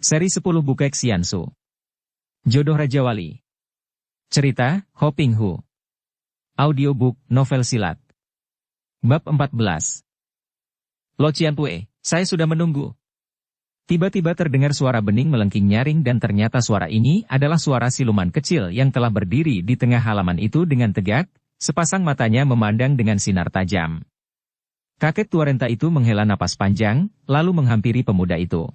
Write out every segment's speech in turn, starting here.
Seri 10 Bukek Xiansu. Jodoh Raja Wali. Cerita, Ho Ping Hu. Audiobook, novel silat. Bab 14. Lo Cianpue, saya sudah menunggu. Tiba-tiba terdengar suara bening melengking nyaring dan ternyata suara ini adalah suara siluman kecil yang telah berdiri di tengah halaman itu dengan tegak, sepasang matanya memandang dengan sinar tajam. Kakek tua renta itu menghela napas panjang, lalu menghampiri pemuda itu.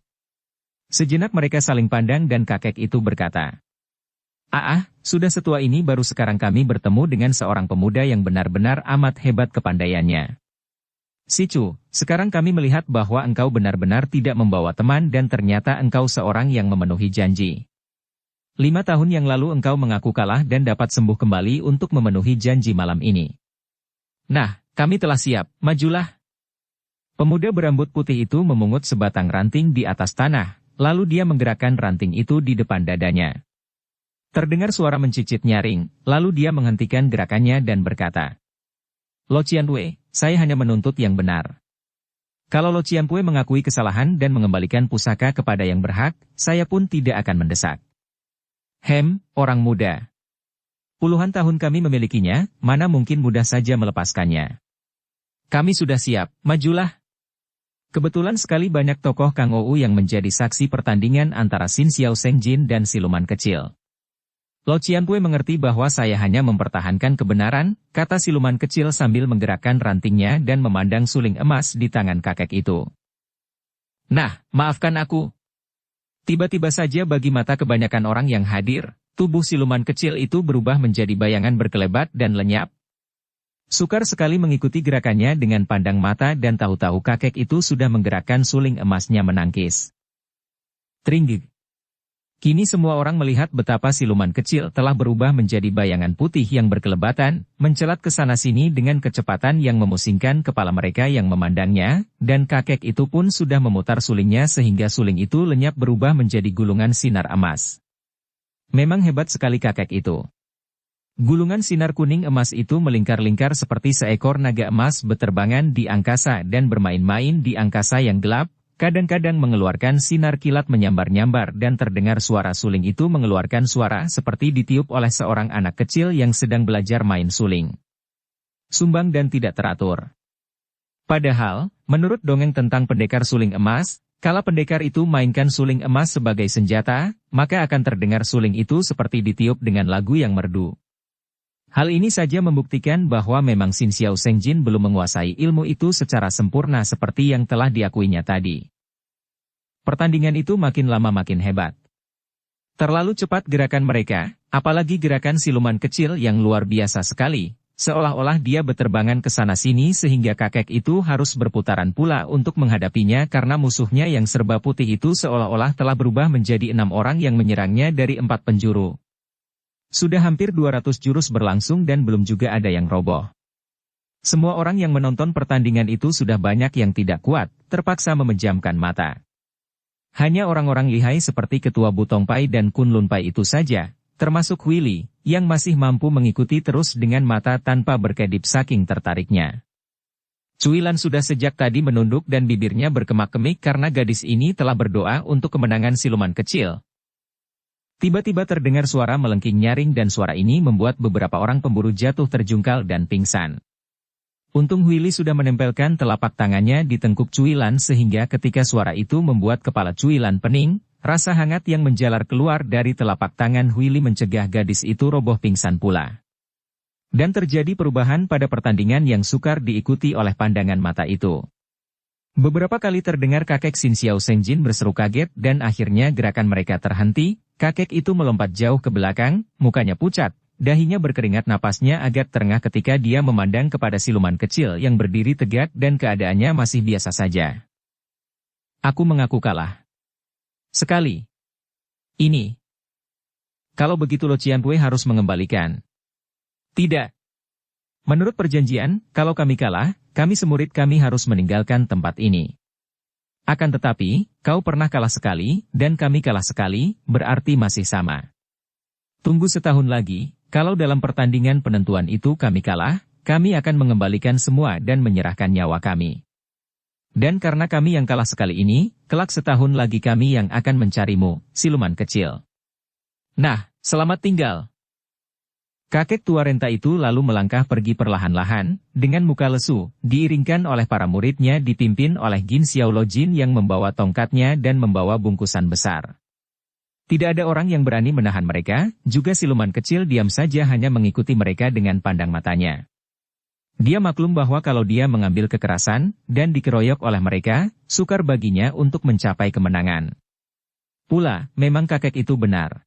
Sejenak mereka saling pandang dan kakek itu berkata, sudah setua ini baru sekarang kami bertemu dengan seorang pemuda yang benar-benar amat hebat kepandaiannya. Sicu, sekarang kami melihat bahwa engkau benar-benar tidak membawa teman dan ternyata engkau seorang yang memenuhi janji. 5 tahun yang lalu engkau mengaku kalah dan dapat sembuh kembali untuk memenuhi janji malam ini. Nah, kami telah siap, majulah. Pemuda berambut putih itu memungut sebatang ranting di atas tanah. Lalu dia menggerakkan ranting itu di depan dadanya. Terdengar suara mencicit nyaring, lalu dia menghentikan gerakannya dan berkata, Lo Cianpue, saya hanya menuntut yang benar. Kalau Lo Cianpue mengakui kesalahan dan mengembalikan pusaka kepada yang berhak, saya pun tidak akan mendesak. Orang muda. Puluhan tahun kami memilikinya, mana mungkin mudah saja melepaskannya. Kami sudah siap, majulah. Kebetulan sekali banyak tokoh Kang Ou yang menjadi saksi pertandingan antara Xin Xiao Sengjin dan siluman kecil. Lo Cianpue mengerti bahwa saya hanya mempertahankan kebenaran, kata siluman kecil sambil menggerakkan rantingnya dan memandang suling emas di tangan kakek itu. Nah, maafkan aku. Tiba-tiba saja bagi mata kebanyakan orang yang hadir, tubuh siluman kecil itu berubah menjadi bayangan berkelebat dan lenyap. Sukar sekali mengikuti gerakannya dengan pandang mata dan tahu-tahu kakek itu sudah menggerakkan suling emasnya menangkis. Tringgig. Kini semua orang melihat betapa siluman kecil telah berubah menjadi bayangan putih yang berkelebatan, mencelat ke sana-sini dengan kecepatan yang memusingkan kepala mereka yang memandangnya, dan kakek itu pun sudah memutar sulingnya sehingga suling itu lenyap berubah menjadi gulungan sinar emas. Memang hebat sekali kakek itu. Gulungan sinar kuning emas itu melingkar-lingkar seperti seekor naga emas beterbangan di angkasa dan bermain-main di angkasa yang gelap, kadang-kadang mengeluarkan sinar kilat menyambar-nyambar dan terdengar suara suling itu mengeluarkan suara seperti ditiup oleh seorang anak kecil yang sedang belajar main suling. Sumbang dan tidak teratur. Padahal, menurut dongeng tentang pendekar suling emas, kala pendekar itu mainkan suling emas sebagai senjata, maka akan terdengar suling itu seperti ditiup dengan lagu yang merdu. Hal ini saja membuktikan bahwa memang Xin Xiao Sengjin belum menguasai ilmu itu secara sempurna seperti yang telah diakuinya tadi. Pertandingan itu makin lama makin hebat. Terlalu cepat gerakan mereka, apalagi gerakan siluman kecil yang luar biasa sekali, seolah-olah dia beterbangan ke sana-sini sehingga kakek itu harus berputaran pula untuk menghadapinya karena musuhnya yang serba putih itu seolah-olah telah berubah menjadi 6 orang yang menyerangnya dari 4 penjuru. Sudah hampir 200 jurus berlangsung dan belum juga ada yang roboh. Semua orang yang menonton pertandingan itu sudah banyak yang tidak kuat, terpaksa memejamkan mata. Hanya orang-orang lihai seperti Ketua Butong Pai dan Kun Lun Pai itu saja, termasuk Willy, yang masih mampu mengikuti terus dengan mata tanpa berkedip saking tertariknya. Cuilan sudah sejak tadi menunduk dan bibirnya berkemak-kemik karena gadis ini telah berdoa untuk kemenangan siluman kecil. Tiba-tiba terdengar suara melengking nyaring dan suara ini membuat beberapa orang pemburu jatuh terjungkal dan pingsan. Untung Willy sudah menempelkan telapak tangannya di tengkuk Cuilan sehingga ketika suara itu membuat kepala Cuilan pening, rasa hangat yang menjalar keluar dari telapak tangan Willy mencegah gadis itu roboh pingsan pula. Dan terjadi perubahan pada pertandingan yang sukar diikuti oleh pandangan mata itu. Beberapa kali terdengar kakek Xin Xiao Sengjin berseru kaget dan akhirnya gerakan mereka terhenti. Kakek itu melompat jauh ke belakang, mukanya pucat, dahinya berkeringat napasnya agak terengah ketika dia memandang kepada siluman kecil yang berdiri tegak dan keadaannya masih biasa saja. Aku mengaku kalah. Sekali. Ini. Kalau begitu Lo Cianpue harus mengembalikan. Tidak. Menurut perjanjian, kalau kami kalah, kami semurid kami harus meninggalkan tempat ini. Akan tetapi, kau pernah kalah sekali, dan kami kalah sekali, berarti masih sama. Tunggu setahun lagi, kalau dalam pertandingan penentuan itu kami kalah, kami akan mengembalikan semua dan menyerahkan nyawa kami. Dan karena kami yang kalah sekali ini, kelak setahun lagi kami yang akan mencarimu, siluman kecil. Nah, selamat tinggal. Kakek tua renta itu lalu melangkah pergi perlahan-lahan, dengan muka lesu, diiringkan oleh para muridnya dipimpin oleh Gin Xiaolojin yang membawa tongkatnya dan membawa bungkusan besar. Tidak ada orang yang berani menahan mereka, juga siluman kecil diam saja hanya mengikuti mereka dengan pandang matanya. Dia maklum bahwa kalau dia mengambil kekerasan, dan dikeroyok oleh mereka, sukar baginya untuk mencapai kemenangan. Pula, memang kakek itu benar.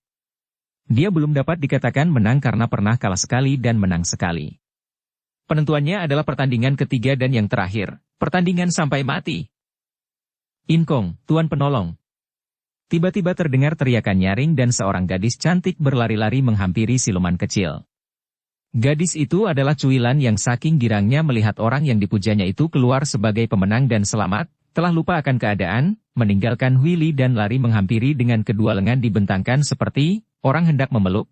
Dia belum dapat dikatakan menang karena pernah kalah sekali dan menang sekali. Penentuannya adalah pertandingan ketiga dan yang terakhir, pertandingan sampai mati. Inkong, Tuan Penolong. Tiba-tiba terdengar teriakan nyaring dan seorang gadis cantik berlari-lari menghampiri siluman kecil. Gadis itu adalah Cuilan yang saking girangnya melihat orang yang dipujanya itu keluar sebagai pemenang dan selamat, telah lupa akan keadaan, meninggalkan Huili dan lari menghampiri dengan kedua lengan dibentangkan seperti orang hendak memeluk.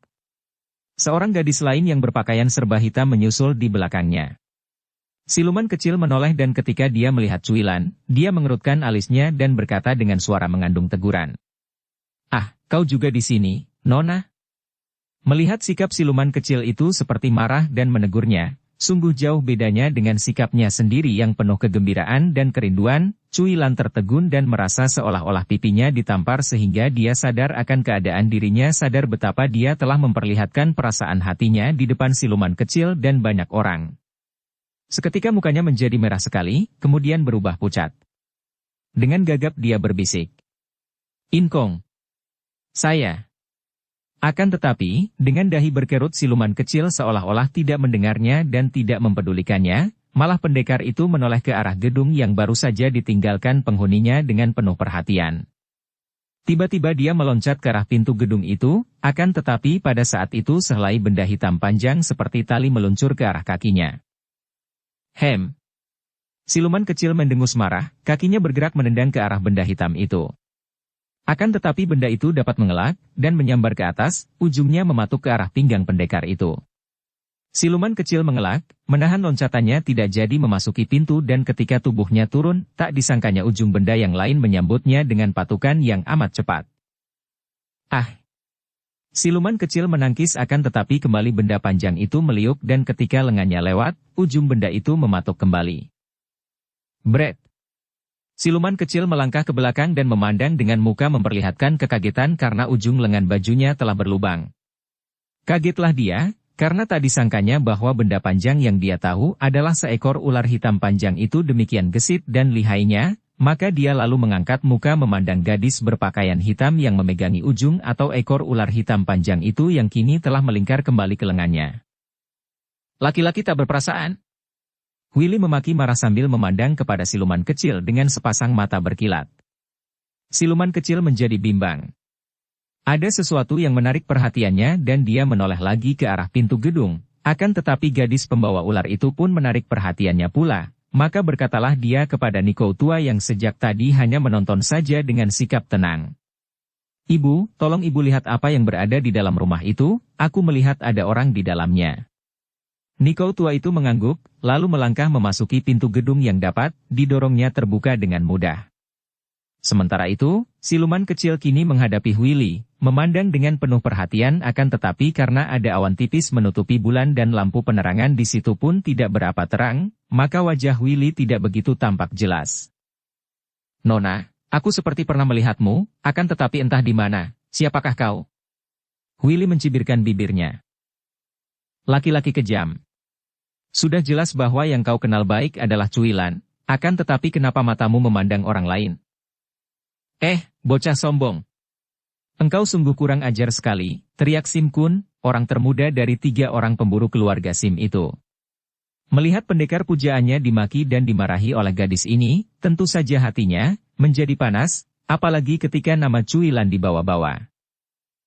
Seorang gadis lain yang berpakaian serba hitam menyusul di belakangnya. Siluman kecil menoleh dan ketika dia melihat Cuilan, dia mengerutkan alisnya dan berkata dengan suara mengandung teguran. Ah, kau juga di sini, Nona? Melihat sikap siluman kecil itu seperti marah dan menegurnya, sungguh jauh bedanya dengan sikapnya sendiri yang penuh kegembiraan dan kerinduan. Cuilan tertegun dan merasa seolah-olah pipinya ditampar sehingga dia sadar akan keadaan dirinya, sadar betapa dia telah memperlihatkan perasaan hatinya di depan siluman kecil dan banyak orang. Seketika mukanya menjadi merah sekali, kemudian berubah pucat. Dengan gagap dia berbisik. Inkong. Saya. Akan tetapi, dengan dahi berkerut siluman kecil seolah-olah tidak mendengarnya dan tidak mempedulikannya, malah pendekar itu menoleh ke arah gedung yang baru saja ditinggalkan penghuninya dengan penuh perhatian. Tiba-tiba dia meloncat ke arah pintu gedung itu, akan tetapi pada saat itu sehelai benda hitam panjang seperti tali meluncur ke arah kakinya. Hem. Siluman kecil mendengus marah, kakinya bergerak menendang ke arah benda hitam itu. Akan tetapi benda itu dapat mengelak, dan menyambar ke atas, ujungnya mematuk ke arah pinggang pendekar itu. Siluman kecil mengelak, menahan loncatannya tidak jadi memasuki pintu dan ketika tubuhnya turun, tak disangkanya ujung benda yang lain menyambutnya dengan patukan yang amat cepat. Ah! Siluman kecil menangkis akan tetapi kembali benda panjang itu meliuk dan ketika lengannya lewat, ujung benda itu mematuk kembali. Bret! Siluman kecil melangkah ke belakang dan memandang dengan muka memperlihatkan kekagetan karena ujung lengan bajunya telah berlubang. Kagetlah dia, karena tak disangkanya bahwa benda panjang yang dia tahu adalah seekor ular hitam panjang itu demikian gesit dan lihainya, maka dia lalu mengangkat muka memandang gadis berpakaian hitam yang memegangi ujung atau ekor ular hitam panjang itu yang kini telah melingkar kembali ke lengannya. Laki-laki tak berperasaan. Huili memaki marah sambil memandang kepada siluman kecil dengan sepasang mata berkilat. Siluman kecil menjadi bimbang. Ada sesuatu yang menarik perhatiannya dan dia menoleh lagi ke arah pintu gedung, akan tetapi gadis pembawa ular itu pun menarik perhatiannya pula, maka berkatalah dia kepada Niko tua yang sejak tadi hanya menonton saja dengan sikap tenang. Ibu, tolong ibu lihat apa yang berada di dalam rumah itu, aku melihat ada orang di dalamnya. Niko tua itu mengangguk, lalu melangkah memasuki pintu gedung yang dapat didorongnya terbuka dengan mudah. Sementara itu, siluman kecil kini menghadapi Huili, memandang dengan penuh perhatian akan tetapi karena ada awan tipis menutupi bulan dan lampu penerangan di situ pun tidak berapa terang, maka wajah Huili tidak begitu tampak jelas. Nona, aku seperti pernah melihatmu, akan tetapi entah di mana, siapakah kau? Huili mencibirkan bibirnya. Laki-laki kejam. Sudah jelas bahwa yang kau kenal baik adalah Cuilan, akan tetapi kenapa matamu memandang orang lain? Bocah sombong. Engkau sungguh kurang ajar sekali, teriak Sim Kun, orang termuda dari 3 orang pemburu keluarga Sim itu. Melihat pendekar pujaannya dimaki dan dimarahi oleh gadis ini, tentu saja hatinya menjadi panas, apalagi ketika nama Cuilan dibawa-bawa.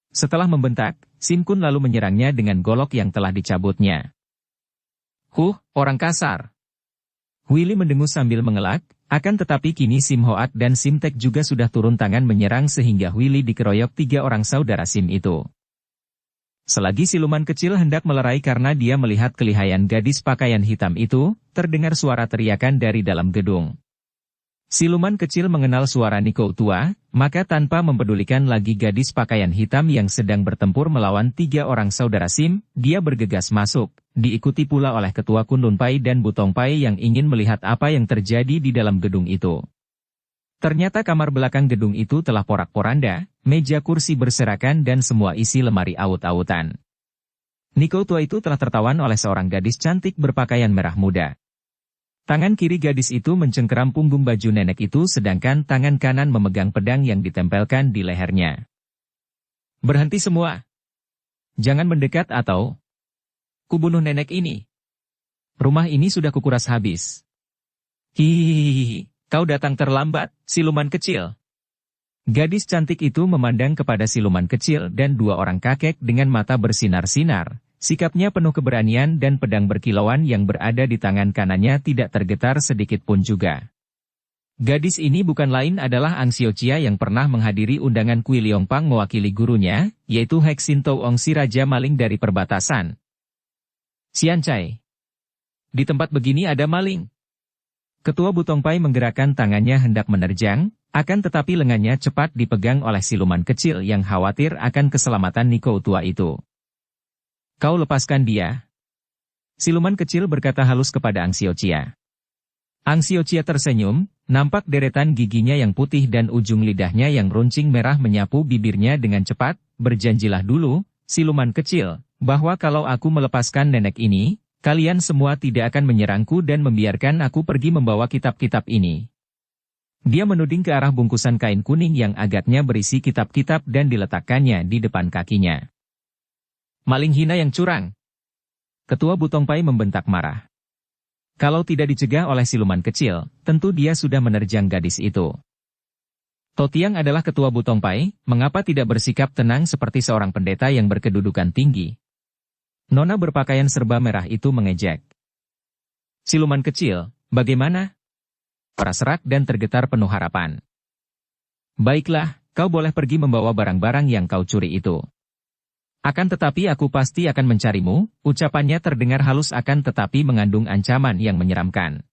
Setelah membentak, Sim Kun lalu menyerangnya dengan golok yang telah dicabutnya. Orang kasar. Huili mendengus sambil mengelak, akan tetapi kini Sim Hoat dan Sim Tek juga sudah turun tangan menyerang sehingga Huili dikeroyok 3 orang saudara Sim itu. Selagi siluman kecil hendak melerai karena dia melihat kelihayan gadis pakaian hitam itu, terdengar suara teriakan dari dalam gedung. Siluman kecil mengenal suara Niko tua, maka tanpa mempedulikan lagi gadis pakaian hitam yang sedang bertempur melawan 3 orang saudara Sim, dia bergegas masuk, diikuti pula oleh Ketua Kunlun Pai dan Butong Pai yang ingin melihat apa yang terjadi di dalam gedung itu. Ternyata kamar belakang gedung itu telah porak-poranda, meja kursi berserakan dan semua isi lemari aut-autan. Niko tua itu telah tertawan oleh seorang gadis cantik berpakaian merah muda. Tangan kiri gadis itu mencengkeram punggung baju nenek itu sedangkan tangan kanan memegang pedang yang ditempelkan di lehernya. Berhenti semua. Jangan mendekat atau kubunuh nenek ini. Rumah ini sudah kukuras habis. Hihihihi, kau datang terlambat, siluman kecil. Gadis cantik itu memandang kepada siluman kecil dan 2 orang kakek dengan mata bersinar-sinar. Sikapnya penuh keberanian dan pedang berkilauan yang berada di tangan kanannya tidak tergetar sedikit pun juga. Gadis ini bukan lain adalah Ang Xiaoqia yang pernah menghadiri undangan Kui Liongpang mewakili gurunya, yaitu Hek Xin Toong si Raja Maling dari perbatasan. Xiancai. Di tempat begini ada maling. Ketua Butong Pai menggerakkan tangannya hendak menerjang, akan tetapi lengannya cepat dipegang oleh siluman kecil yang khawatir akan keselamatan Niko tua itu. Kau lepaskan dia. Siluman kecil berkata halus kepada Ang Xiaoqia. Ang Xiaoqia tersenyum, nampak deretan giginya yang putih dan ujung lidahnya yang runcing merah menyapu bibirnya dengan cepat, berjanjilah dulu, siluman kecil, bahwa kalau aku melepaskan nenek ini, kalian semua tidak akan menyerangku dan membiarkan aku pergi membawa kitab-kitab ini. Dia menuding ke arah bungkusan kain kuning yang agaknya berisi kitab-kitab dan diletakkannya di depan kakinya. Maling hina yang curang. Ketua Butong Pai membentak marah. Kalau tidak dicegah oleh siluman kecil, tentu dia sudah menerjang gadis itu. Totiang adalah ketua Butong Pai, mengapa tidak bersikap tenang seperti seorang pendeta yang berkedudukan tinggi? Nona berpakaian serba merah itu mengejek. Siluman kecil, bagaimana? Para serak dan tergetar penuh harapan. Baiklah, kau boleh pergi membawa barang-barang yang kau curi itu. Akan tetapi aku pasti akan mencarimu, ucapannya terdengar halus akan tetapi mengandung ancaman yang menyeramkan.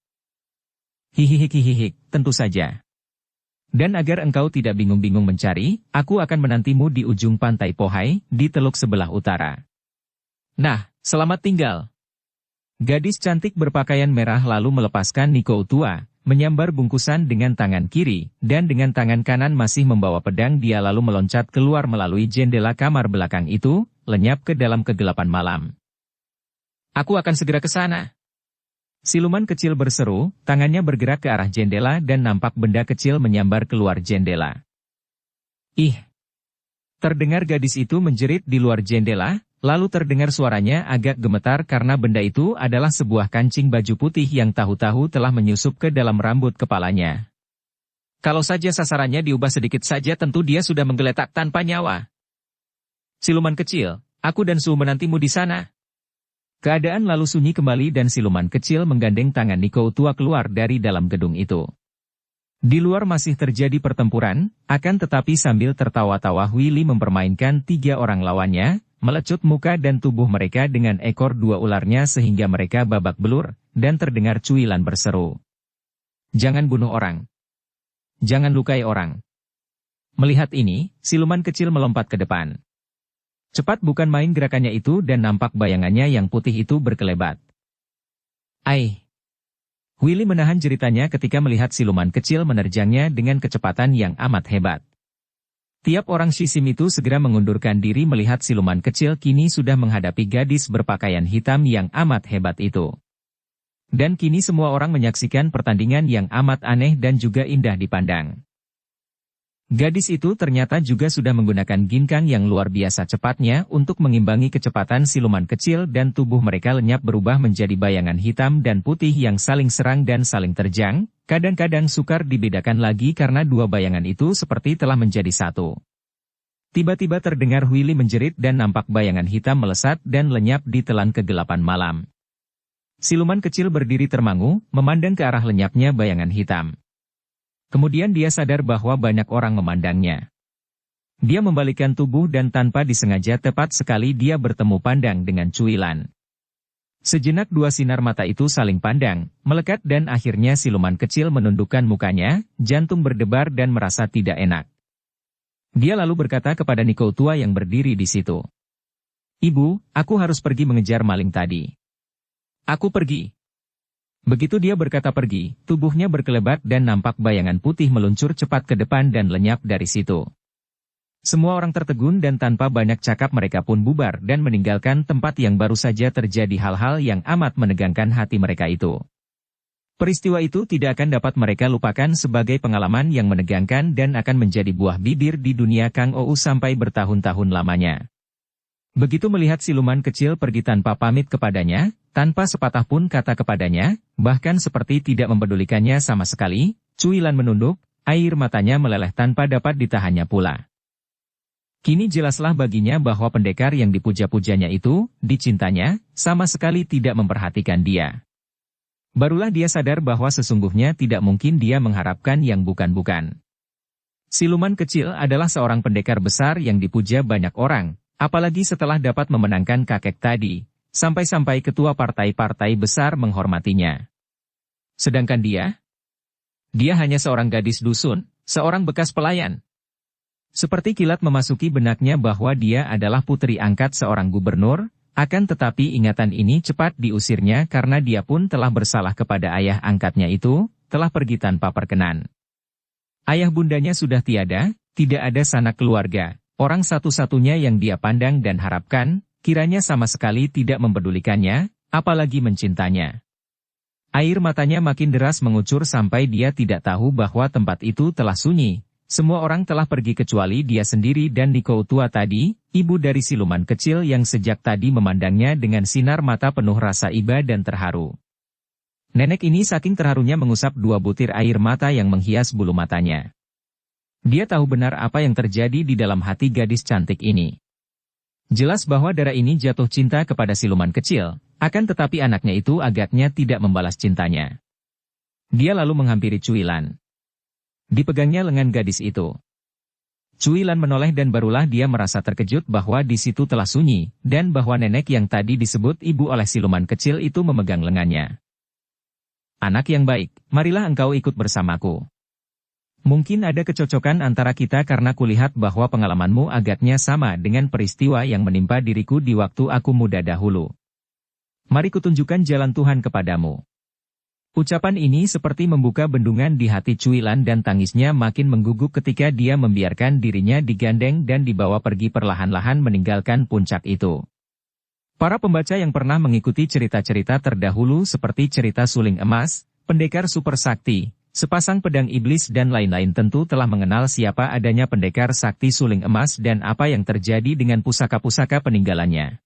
Hihihihihihi, tentu saja. Dan agar engkau tidak bingung-bingung mencari, aku akan menantimu di ujung pantai Pohai, di teluk sebelah utara. Nah, selamat tinggal. Gadis cantik berpakaian merah lalu melepaskan Niko tua, menyambar bungkusan dengan tangan kiri, dan dengan tangan kanan masih membawa pedang dia lalu meloncat keluar melalui jendela kamar belakang itu, lenyap ke dalam kegelapan malam. Aku akan segera ke sana. Siluman kecil berseru, tangannya bergerak ke arah jendela dan nampak benda kecil menyambar keluar jendela. Ih! Terdengar gadis itu menjerit di luar jendela, lalu terdengar suaranya agak gemetar karena benda itu adalah sebuah kancing baju putih yang tahu-tahu telah menyusup ke dalam rambut kepalanya. Kalau saja sasarannya diubah sedikit saja tentu dia sudah menggeletak tanpa nyawa. Siluman kecil, aku dan Su menantimu di sana. Keadaan lalu sunyi kembali dan siluman kecil menggandeng tangan Niko tua keluar dari dalam gedung itu. Di luar masih terjadi pertempuran, akan tetapi sambil tertawa-tawa Willy mempermainkan 3 orang lawannya, melecut muka dan tubuh mereka dengan ekor 2 ularnya sehingga mereka babak belur, dan terdengar cuilan berseru. Jangan bunuh orang. Jangan lukai orang. Melihat ini, siluman kecil melompat ke depan. Cepat bukan main gerakannya itu dan nampak bayangannya yang putih itu berkelebat. Ai! Willy menahan jeritannya ketika melihat siluman kecil menerjangnya dengan kecepatan yang amat hebat. Tiap orang Shisim itu segera mengundurkan diri melihat siluman kecil kini sudah menghadapi gadis berpakaian hitam yang amat hebat itu. Dan kini semua orang menyaksikan pertandingan yang amat aneh dan juga indah dipandang. Gadis itu ternyata juga sudah menggunakan ginkang yang luar biasa cepatnya untuk mengimbangi kecepatan siluman kecil dan tubuh mereka lenyap berubah menjadi bayangan hitam dan putih yang saling serang dan saling terjang, kadang-kadang sukar dibedakan lagi karena 2 bayangan itu seperti telah menjadi satu. Tiba-tiba terdengar Willy menjerit dan nampak bayangan hitam melesat dan lenyap di telan kegelapan malam. Siluman kecil berdiri termangu, memandang ke arah lenyapnya bayangan hitam. Kemudian dia sadar bahwa banyak orang memandangnya. Dia membalikkan tubuh dan tanpa disengaja tepat sekali dia bertemu pandang dengan cuilan. Sejenak dua sinar mata itu saling pandang, melekat dan akhirnya siluman kecil menundukkan mukanya, jantung berdebar dan merasa tidak enak. Dia lalu berkata kepada Niko tua yang berdiri di situ. Ibu, aku harus pergi mengejar maling tadi. Aku pergi. Begitu dia berkata pergi, tubuhnya berkelebat dan nampak bayangan putih meluncur cepat ke depan dan lenyap dari situ. Semua orang tertegun dan tanpa banyak cakap mereka pun bubar dan meninggalkan tempat yang baru saja terjadi hal-hal yang amat menegangkan hati mereka itu. Peristiwa itu tidak akan dapat mereka lupakan sebagai pengalaman yang menegangkan dan akan menjadi buah bibir di dunia Kang Ou sampai bertahun-tahun lamanya. Begitu melihat siluman kecil pergi tanpa pamit kepadanya, tanpa sepatah pun kata kepadanya, bahkan seperti tidak mempedulikannya sama sekali, Cuilan menunduk, air matanya meleleh tanpa dapat ditahannya pula. Kini jelaslah baginya bahwa pendekar yang dipuja-pujanya itu, dicintanya, sama sekali tidak memperhatikan dia. Barulah dia sadar bahwa sesungguhnya tidak mungkin dia mengharapkan yang bukan-bukan. Siluman kecil adalah seorang pendekar besar yang dipuja banyak orang, apalagi setelah dapat memenangkan kakek tadi, sampai-sampai ketua partai-partai besar menghormatinya. Sedangkan dia hanya seorang gadis dusun, seorang bekas pelayan. Seperti kilat memasuki benaknya bahwa dia adalah putri angkat seorang gubernur, akan tetapi ingatan ini cepat diusirnya karena dia pun telah bersalah kepada ayah angkatnya itu, telah pergi tanpa perkenan. Ayah bundanya sudah tiada, tidak ada sanak keluarga, orang satu-satunya yang dia pandang dan harapkan, kiranya sama sekali tidak mempedulikannya, apalagi mencintanya. Air matanya makin deras mengucur sampai dia tidak tahu bahwa tempat itu telah sunyi. Semua orang telah pergi kecuali dia sendiri dan Niko tua tadi, ibu dari siluman kecil yang sejak tadi memandangnya dengan sinar mata penuh rasa iba dan terharu. Nenek ini saking terharunya mengusap 2 butir air mata yang menghias bulu matanya. Dia tahu benar apa yang terjadi di dalam hati gadis cantik ini. Jelas bahwa darah ini jatuh cinta kepada siluman kecil, akan tetapi anaknya itu agaknya tidak membalas cintanya. Dia lalu menghampiri Cuilan. Dipegangnya lengan gadis itu. Cuilan menoleh dan barulah dia merasa terkejut bahwa di situ telah sunyi, dan bahwa nenek yang tadi disebut ibu oleh siluman kecil itu memegang lengannya. Anak yang baik, marilah engkau ikut bersamaku. Mungkin ada kecocokan antara kita karena kulihat bahwa pengalamanmu agaknya sama dengan peristiwa yang menimpa diriku di waktu aku muda dahulu. Mari kutunjukkan jalan Tuhan kepadamu. Ucapan ini seperti membuka bendungan di hati Cuilan dan tangisnya makin mengguguk ketika dia membiarkan dirinya digandeng dan dibawa pergi perlahan-lahan meninggalkan puncak itu. Para pembaca yang pernah mengikuti cerita-cerita terdahulu seperti cerita Suling Emas, Pendekar Super Sakti, Sepasang Pedang Iblis dan lain-lain tentu telah mengenal siapa adanya Pendekar Sakti Suling Emas dan apa yang terjadi dengan pusaka-pusaka peninggalannya.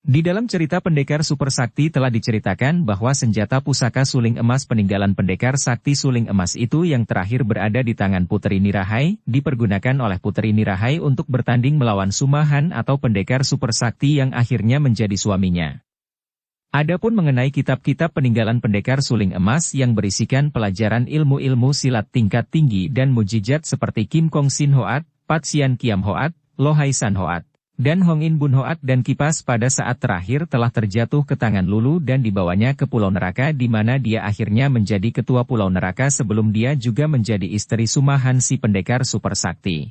Di dalam cerita Pendekar Super Sakti telah diceritakan bahwa senjata pusaka suling emas peninggalan Pendekar Sakti Suling Emas itu yang terakhir berada di tangan Puteri Nirahai, dipergunakan oleh Puteri Nirahai untuk bertanding melawan Sumahan atau Pendekar Super Sakti yang akhirnya menjadi suaminya. Adapun mengenai kitab-kitab peninggalan Pendekar Suling Emas yang berisikan pelajaran ilmu-ilmu silat tingkat tinggi dan mujizat seperti Kim Kong Sin Hoat, Pat Sian Kiam Hoat, Lohai San Hoat, dan Hong In Bun Hoat dan Kipas pada saat terakhir telah terjatuh ke tangan Lulu dan dibawanya ke Pulau Neraka di mana dia akhirnya menjadi ketua Pulau Neraka sebelum dia juga menjadi istri Sumahan si Pendekar Super Sakti.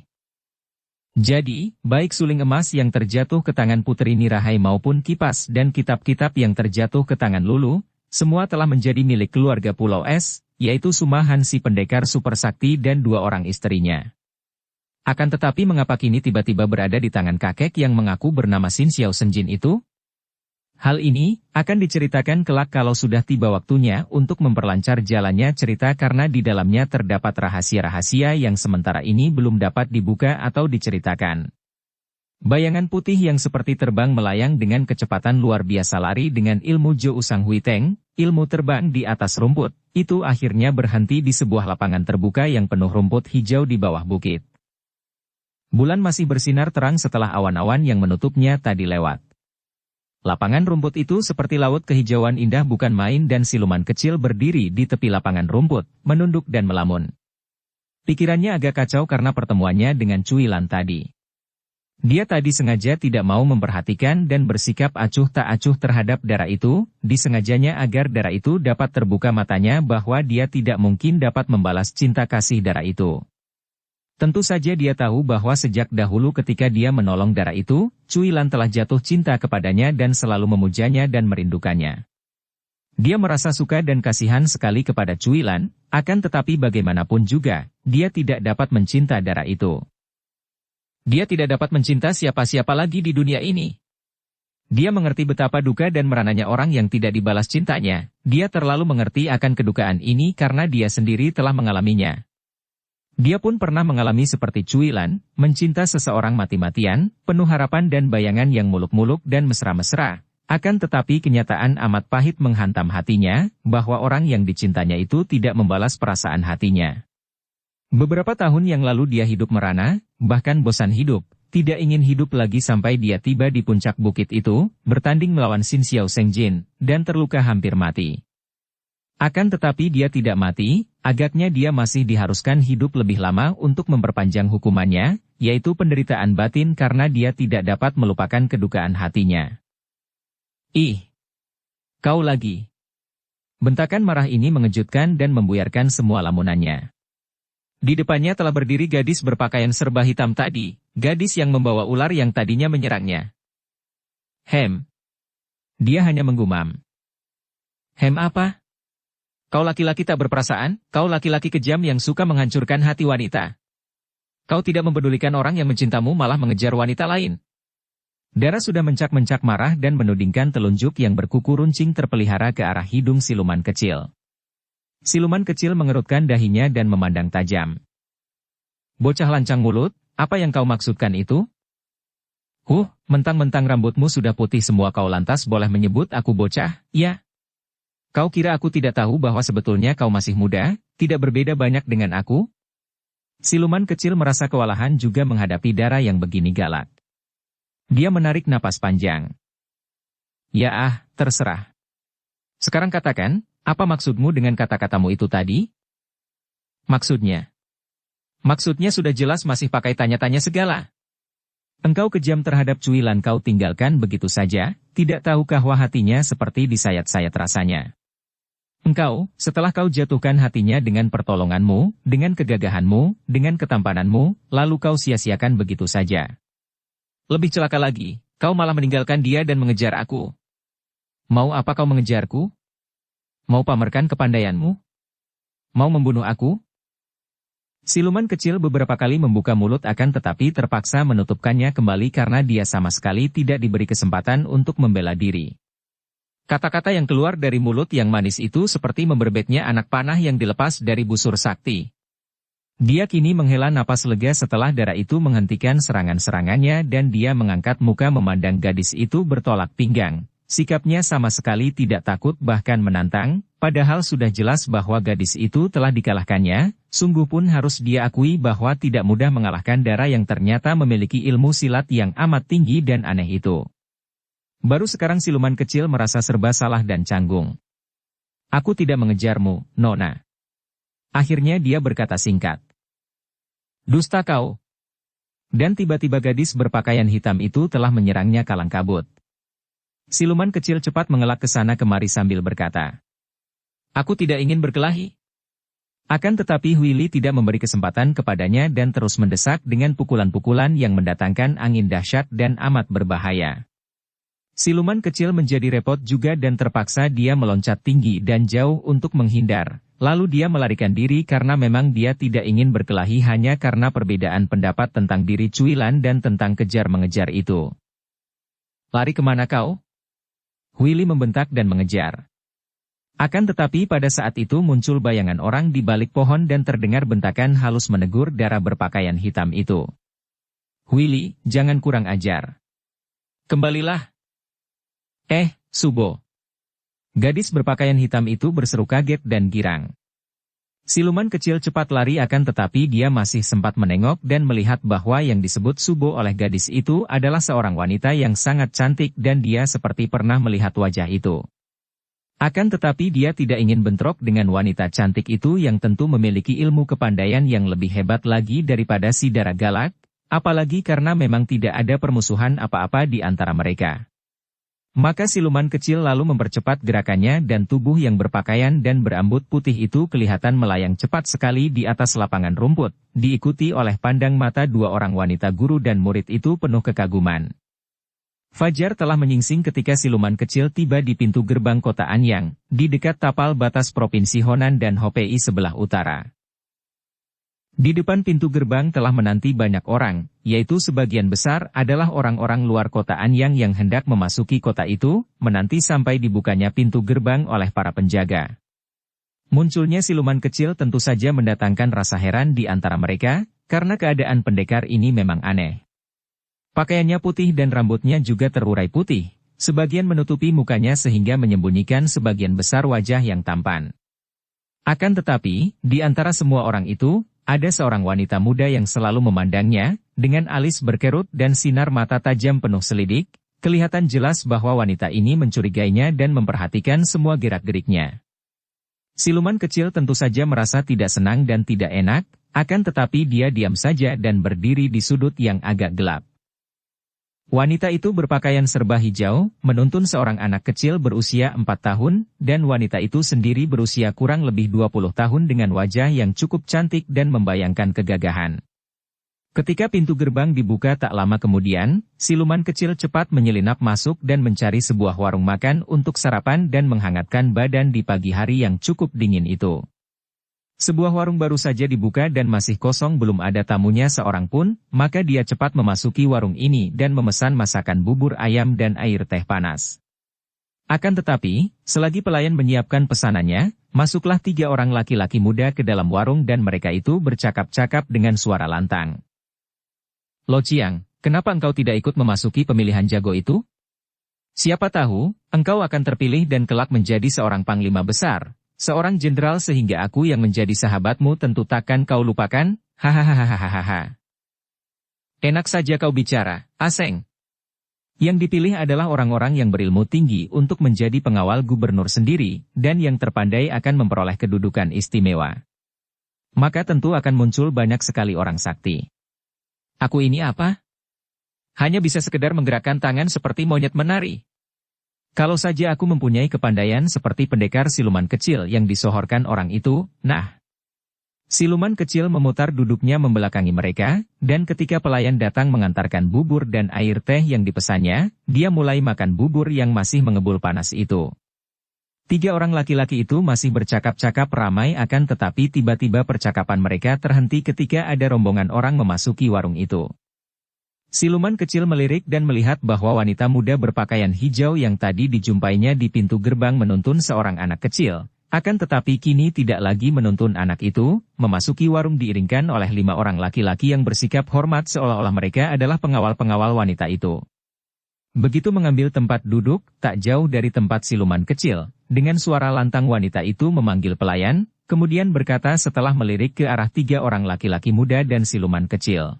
Jadi, baik suling emas yang terjatuh ke tangan Puteri Nirahai maupun Kipas dan kitab-kitab yang terjatuh ke tangan Lulu, semua telah menjadi milik keluarga Pulau Es, yaitu Sumahan si Pendekar Super Sakti dan 2 orang istrinya. Akan tetapi mengapa kini tiba-tiba berada di tangan kakek yang mengaku bernama Sin Xiao Senjin itu? Hal ini akan diceritakan kelak kalau sudah tiba waktunya untuk memperlancar jalannya cerita karena di dalamnya terdapat rahasia-rahasia yang sementara ini belum dapat dibuka atau diceritakan. Bayangan putih yang seperti terbang melayang dengan kecepatan luar biasa lari dengan ilmu Jo Usang Hui Teng, ilmu terbang di atas rumput, itu akhirnya berhenti di sebuah lapangan terbuka yang penuh rumput hijau di bawah bukit. Bulan masih bersinar terang setelah awan-awan yang menutupnya tadi lewat. Lapangan rumput itu seperti laut kehijauan indah bukan main dan siluman kecil berdiri di tepi lapangan rumput, menunduk dan melamun. Pikirannya agak kacau karena pertemuannya dengan Cuilan tadi. Dia tadi sengaja tidak mau memperhatikan dan bersikap acuh tak acuh terhadap Dara itu, disengajanya agar Dara itu dapat terbuka matanya bahwa dia tidak mungkin dapat membalas cinta kasih Dara itu. Tentu saja dia tahu bahwa sejak dahulu ketika dia menolong Dara itu, Cuilan telah jatuh cinta kepadanya dan selalu memujanya dan merindukannya. Dia merasa suka dan kasihan sekali kepada Cuilan, akan tetapi bagaimanapun juga, dia tidak dapat mencinta Dara itu. Dia tidak dapat mencinta siapa-siapa lagi di dunia ini. Dia mengerti betapa duka dan merananya orang yang tidak dibalas cintanya. Dia terlalu mengerti akan kedukaan ini karena dia sendiri telah mengalaminya. Dia pun pernah mengalami seperti Cuilan, mencinta seseorang mati-matian, penuh harapan dan bayangan yang muluk-muluk dan mesra-mesra. Akan tetapi kenyataan amat pahit menghantam hatinya, bahwa orang yang dicintanya itu tidak membalas perasaan hatinya. Beberapa tahun yang lalu dia hidup merana, bahkan bosan hidup, tidak ingin hidup lagi sampai dia tiba di puncak bukit itu, bertanding melawan Xin Xiao Sengjin, dan terluka hampir mati. Akan tetapi dia tidak mati, agaknya dia masih diharuskan hidup lebih lama untuk memperpanjang hukumannya, yaitu penderitaan batin karena dia tidak dapat melupakan kedukaan hatinya. Ih! Kau lagi! Bentakan marah ini mengejutkan dan membuyarkan semua lamunannya. Di depannya telah berdiri gadis berpakaian serba hitam tadi, gadis yang membawa ular yang tadinya menyerangnya. Hem. Dia hanya menggumam. Hem apa? Kau laki-laki tak berperasaan, kau laki-laki kejam yang suka menghancurkan hati wanita. Kau tidak mempedulikan orang yang mencintamu malah mengejar wanita lain. Dara sudah mencak-mencak marah dan menudingkan telunjuk yang berkuku runcing terpelihara ke arah hidung siluman kecil. Siluman kecil mengerutkan dahinya dan memandang tajam. Bocah lancang mulut, apa yang kau maksudkan itu? Mentang-mentang rambutmu sudah putih semua kau lantas boleh menyebut aku bocah, ya? Kau kira aku tidak tahu bahwa sebetulnya kau masih muda, tidak berbeda banyak dengan aku? Siluman kecil merasa kewalahan juga menghadapi Dara yang begini galak. Dia menarik napas panjang. Ya terserah. Sekarang katakan, apa maksudmu dengan kata-katamu itu tadi? Maksudnya sudah jelas masih pakai tanya-tanya segala. Engkau kejam terhadap Cuilan kau tinggalkan begitu saja, tidak tahukah wah hatinya seperti disayat-sayat rasanya. Engkau, setelah kau jatuhkan hatinya dengan pertolonganmu, dengan kegagahanmu, dengan ketampananmu, lalu kau sia-siakan begitu saja. Lebih celaka lagi, kau malah meninggalkan dia dan mengejar aku. Mau apa kau mengejarku? Mau pamerkan kepandaianmu? Mau membunuh aku? Siluman kecil beberapa kali membuka mulut akan tetapi terpaksa menutupkannya kembali karena dia sama sekali tidak diberi kesempatan untuk membela diri. Kata-kata yang keluar dari mulut yang manis itu seperti memberbetnya anak panah yang dilepas dari busur sakti. Dia kini menghela napas lega setelah Dara itu menghentikan serangan-serangannya dan dia mengangkat muka memandang gadis itu bertolak pinggang. Sikapnya sama sekali tidak takut bahkan menantang, padahal sudah jelas bahwa gadis itu telah dikalahkannya, sungguh pun harus dia akui bahwa tidak mudah mengalahkan Dara yang ternyata memiliki ilmu silat yang amat tinggi dan aneh itu. Baru sekarang siluman kecil merasa serba salah dan canggung. Aku tidak mengejarmu, Nona. Akhirnya dia berkata singkat. Dusta kau. Dan tiba-tiba gadis berpakaian hitam itu telah menyerangnya kalang kabut. Siluman kecil cepat mengelak ke sana kemari sambil berkata, aku tidak ingin berkelahi. Akan tetapi Huili tidak memberi kesempatan kepadanya dan terus mendesak dengan pukulan-pukulan yang mendatangkan angin dahsyat dan amat berbahaya. Siluman kecil menjadi repot juga dan terpaksa dia meloncat tinggi dan jauh untuk menghindar. Lalu dia melarikan diri karena memang dia tidak ingin berkelahi hanya karena perbedaan pendapat tentang diri Cuilan dan tentang kejar-mengejar itu. Lari kemana kau? Huili membentak dan mengejar. Akan tetapi pada saat itu muncul bayangan orang di balik pohon dan terdengar bentakan halus menegur Dara berpakaian hitam itu. Huili, jangan kurang ajar. Kembalilah. Subo. Gadis berpakaian hitam itu berseru kaget dan girang. Siluman kecil cepat lari akan tetapi dia masih sempat menengok dan melihat bahwa yang disebut Subo oleh gadis itu adalah seorang wanita yang sangat cantik dan dia seperti pernah melihat wajah itu. Akan tetapi dia tidak ingin bentrok dengan wanita cantik itu yang tentu memiliki ilmu kepandaian yang lebih hebat lagi daripada si Dara galak, Apalagi karena memang tidak ada permusuhan apa-apa di antara mereka. Maka siluman kecil lalu mempercepat gerakannya dan tubuh yang berpakaian dan berambut putih itu kelihatan melayang cepat sekali di atas lapangan rumput, diikuti oleh pandang mata dua orang wanita guru dan murid itu penuh kekaguman. Fajar telah menyingsing ketika siluman kecil tiba di pintu gerbang kota Anyang, di dekat tapal batas Provinsi Honan dan Hopei sebelah utara. Di depan pintu gerbang telah menanti banyak orang, yaitu sebagian besar adalah orang-orang luar kota Anyang yang hendak memasuki kota itu, menanti sampai dibukanya pintu gerbang oleh para penjaga. Munculnya siluman kecil tentu saja mendatangkan rasa heran di antara mereka, karena keadaan pendekar ini memang aneh. Pakaiannya putih dan rambutnya juga terurai putih, sebagian menutupi mukanya sehingga menyembunyikan sebagian besar wajah yang tampan. Akan tetapi, di antara semua orang itu, ada seorang wanita muda yang selalu memandangnya, dengan alis berkerut dan sinar mata tajam penuh selidik, kelihatan jelas bahwa wanita ini mencurigainya dan memperhatikan semua gerak-geriknya. Siluman kecil tentu saja merasa tidak senang dan tidak enak, akan tetapi dia diam saja dan berdiri di sudut yang agak gelap. Wanita itu berpakaian serba hijau, menuntun seorang anak kecil berusia 4 tahun, dan wanita itu sendiri berusia kurang lebih 20 tahun dengan wajah yang cukup cantik dan membayangkan kegagahan. Ketika pintu gerbang dibuka tak lama kemudian, siluman kecil cepat menyelinap masuk dan mencari sebuah warung makan untuk sarapan dan menghangatkan badan di pagi hari yang cukup dingin itu. Sebuah warung baru saja dibuka dan masih kosong, belum ada tamunya seorang pun, maka dia cepat memasuki warung ini dan memesan masakan bubur ayam dan air teh panas. Akan tetapi, selagi pelayan menyiapkan pesanannya, masuklah 3 orang laki-laki muda ke dalam warung dan mereka itu bercakap-cakap dengan suara lantang. "Lo Chiang, kenapa engkau tidak ikut memasuki pemilihan jago itu? Siapa tahu, engkau akan terpilih dan kelak menjadi seorang panglima besar. Seorang jenderal sehingga aku yang menjadi sahabatmu tentu takkan kau lupakan, hahaha. Enak saja kau bicara, Aseng. Yang dipilih adalah orang-orang yang berilmu tinggi untuk menjadi pengawal gubernur sendiri, dan yang terpandai akan memperoleh kedudukan istimewa. Maka tentu akan muncul banyak sekali orang sakti. Aku ini apa? Hanya bisa sekedar menggerakkan tangan seperti monyet menari. Kalau saja aku mempunyai kepandaian seperti pendekar siluman kecil yang disohorkan orang itu, nah." Siluman kecil memutar duduknya membelakangi mereka, dan ketika pelayan datang mengantarkan bubur dan air teh yang dipesannya, dia mulai makan bubur yang masih mengebul panas itu. 3 orang laki-laki itu masih bercakap-cakap ramai akan tetapi tiba-tiba percakapan mereka terhenti ketika ada rombongan orang memasuki warung itu. Siluman kecil melirik dan melihat bahwa wanita muda berpakaian hijau yang tadi dijumpainya di pintu gerbang menuntun seorang anak kecil, akan tetapi kini tidak lagi menuntun anak itu, memasuki warung diiringkan oleh 5 orang laki-laki yang bersikap hormat seolah-olah mereka adalah pengawal-pengawal wanita itu. Begitu mengambil tempat duduk, tak jauh dari tempat siluman kecil, dengan suara lantang wanita itu memanggil pelayan, kemudian berkata setelah melirik ke arah 3 orang laki-laki muda dan siluman kecil.